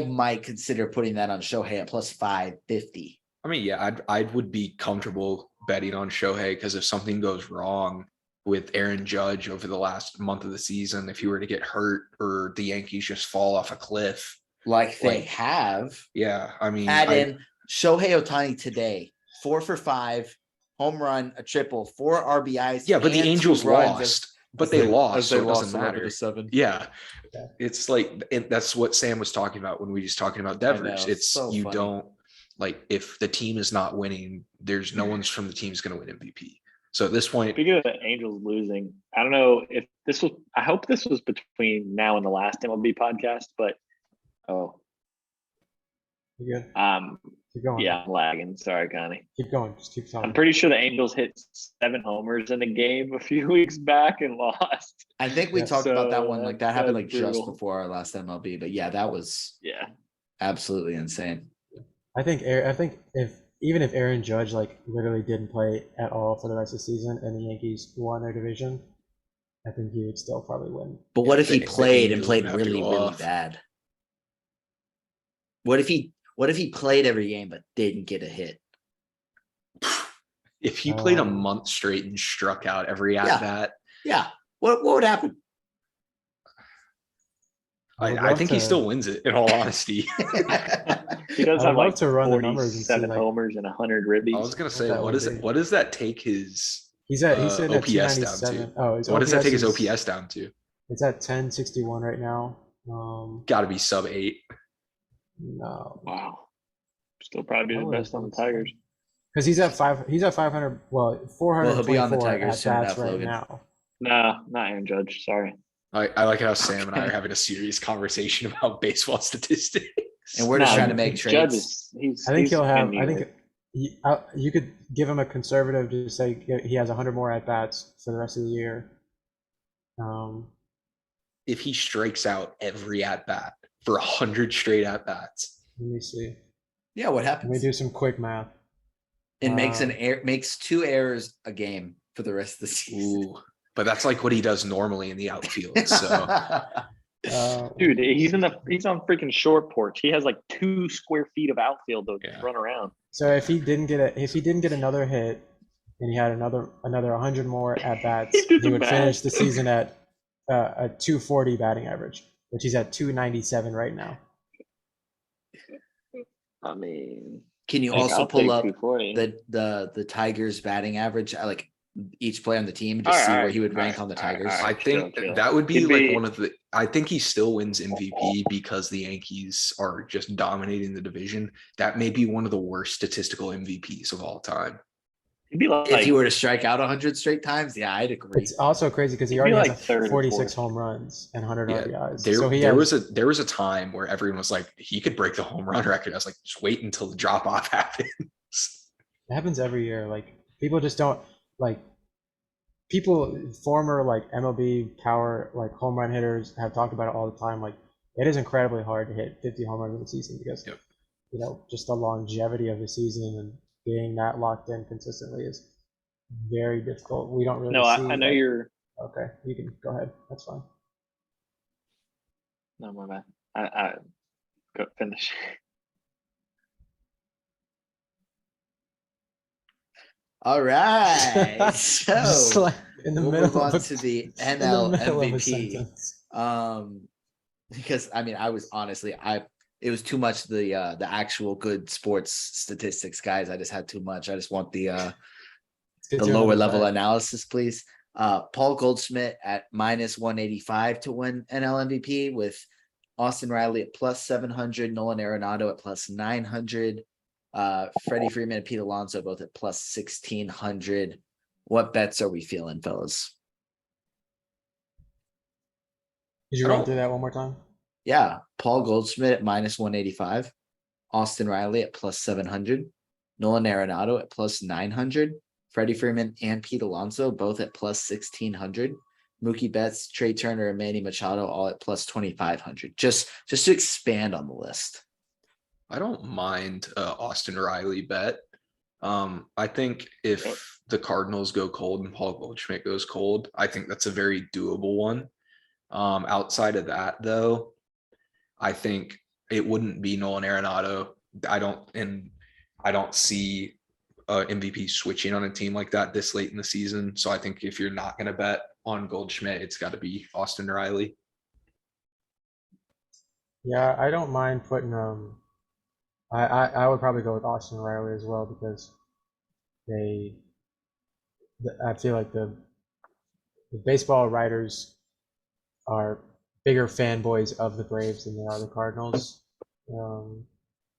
might consider putting that on Shohei at plus 550. I mean, yeah, I would be comfortable betting on Shohei because if something goes wrong with Aaron Judge over the last month of the season, if he were to get hurt or the Yankees just fall off a cliff. Like they have. Yeah, I mean. Add in Shohei Ohtani today, 4 for 5, home run, a triple, 4 RBIs. Yeah, but the and 2 Angels runs lost. But they lost, so it lost doesn't 11 matter. to 7. Yeah. Yeah. It's like that's what Sam was talking about when we were just talking about Devers. know, It's so you funny. don't like if the team is not winning, there's no one's from the team's going to win MVP. So at this point, Speaking of the Angels losing, I don't know if this was. I hope this was between now and the last MLB podcast, but You good? Keep going. yeah, I'm lagging. Sorry, Connie. Keep going. Just keep talking. I'm pretty sure the Angels hit 7 homers in a game a few weeks back and lost. I think we Yeah. talked about that one. Like that happened like That's just brutal. before our last MLB. But yeah, that was Yeah, absolutely insane. I think even if Aaron Judge like literally didn't play at all for the rest of the season and the Yankees won their division, I think he would still probably win. But what if he the played and Angels played would have to really, go really off. bad? What if he played every game but didn't get a hit? if he played a month straight and struck out every at bat, Yeah. What would happen? I think he still wins it. In all honesty, he does I have would love like to run the numbers and see, 47 like- homers and 100 ribbies. I was gonna say, that what would is be. it? What does that take his? He's sitting at OPS down 297. to? Oh, his What does that take his is- OPS down to? It's at 1061 right now. Got to be sub 8. No, Wow, still probably I the wouldn't best on the think so. Tigers. because he's at 500. Well, Well, he'll be on the 424 Tigers at soon bats enough, right Logan. now. Nah, not Aaron Judge. Sorry. I like how Sam and I are having a serious conversation about baseball statistics. And we're just Nah, trying to make Judge trades. is. I think he'll have. in I New think York. you could give him a conservative to say he has 100 more at bats for the rest of the year. If he strikes out every at bat for 100 straight at bats, Let me see. Yeah, what Let me happens? do some quick math. It makes 2 errors a game for the rest of the season. ooh, but that's like what he does normally in the outfield. So Dude, he's on freaking short porch. He has like 2 square feet of outfield to Yeah. run around. So if he didn't get another hit, and he had another 100 more at bats, He did he the would math. finish the season at a 240 batting average, which he's at 297 right now. I mean, Can you I'll also take pull up 240. the Tigers batting average, like each player on the team, and just see where he would rank on the Tigers? I think chill. that would be It'd like be- one of the. I think he still wins MVP because the Yankees are just dominating the division. That may be one of the worst statistical MVPs of all time. He'd be like, If he were to strike out 100 straight times, yeah, I'd agree. It's also crazy because he He'd be already like has third or 46 fourth. home runs and 100 Yeah, RBIs. There, so he there has, was a time where everyone was like, he could break the home run record. I was like, just wait until the drop off happens. it happens every year. Like people just don't like. People, former like MLB power like home run hitters have talked about it all the time. Like it is incredibly hard to hit 50 home runs in a season because Yep. just the longevity of the season and being that locked in consistently is very difficult. We don't really. no, see I know like- you're. Okay, you can go ahead. That's fine. No, my bad. I go finish. All right. So Just like in the we'll middle move on of to the in the NL middle of a MVP. sentence. Because I mean, I was honestly, it was too much the actual good sports statistics, guys. I just had too much. I just want the the lower level analysis, please. Paul Goldschmidt at -185 to win NL MVP, with Austin Riley at +700, Nolan Arenado at +900, Freddie Freeman and Pete Alonso both at +1600. What bets are we feeling, fellas? Did you run through that one more time? Yeah, Paul Goldschmidt at -185, Austin Riley at +700, Nolan Arenado at +900, Freddie Freeman and Pete Alonso both at +1600, Mookie Betts, Trey Turner, and Manny Machado all at +2500. Just to expand on the list. I don't mind Austin Riley bet. I think if the Cardinals go cold and Paul Goldschmidt goes cold, I think that's a very doable one. Outside of that, though, I think it wouldn't be Nolan Arenado. I don't see MVP switching on a team like that this late in the season. So I think if you're not going to bet on Goldschmidt, it's got to be Austin Riley. Yeah, I don't mind putting I would probably go with Austin Riley as well, because I feel like the baseball writers are bigger fanboys of the Braves than they are the Cardinals.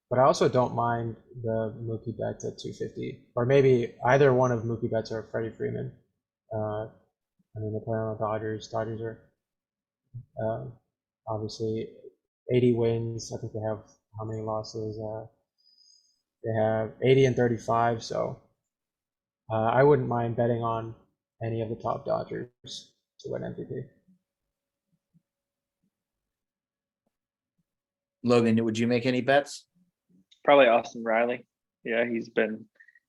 But I also don't mind the Mookie Betts at 250, or maybe either one of Mookie Betts or Freddie Freeman. I mean, they're playing on the Dodgers. Dodgers are obviously 80 wins. I think they have how many losses? They have 80 and 35. So I wouldn't mind betting on any of the top Dodgers to win MVP. Logan, would you make any bets? Probably Austin Riley. Yeah, he's been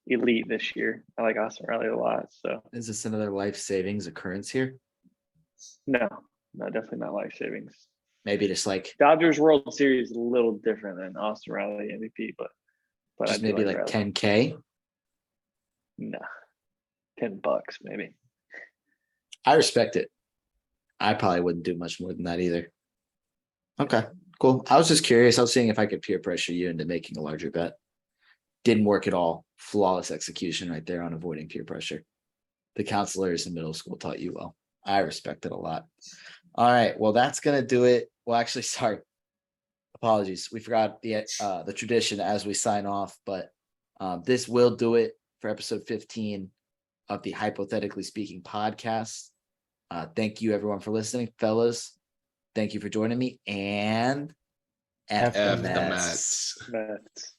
elite this year. I like Austin Riley a lot. So Is this another life savings occurrence here? no, definitely not life savings. Maybe just like Dodgers World Series is a little different than Austin Riley MVP, but just maybe like 10K. No, $10 maybe. I respect it. I probably wouldn't do much more than that either. Okay, cool. I was just curious. I was seeing if I could peer pressure you into making a larger bet. Didn't work at all. Flawless execution right there on avoiding peer pressure. The counselors in middle school taught you well. I respect it a lot. All right. Well, that's going to do it. Well, actually, sorry. Apologies. We forgot the tradition as we sign off, but this will do it for episode 15 of the Hypothetically Speaking podcast. Thank you, everyone, for listening. Fellas, thank you for joining me. And F the Mets. Mets.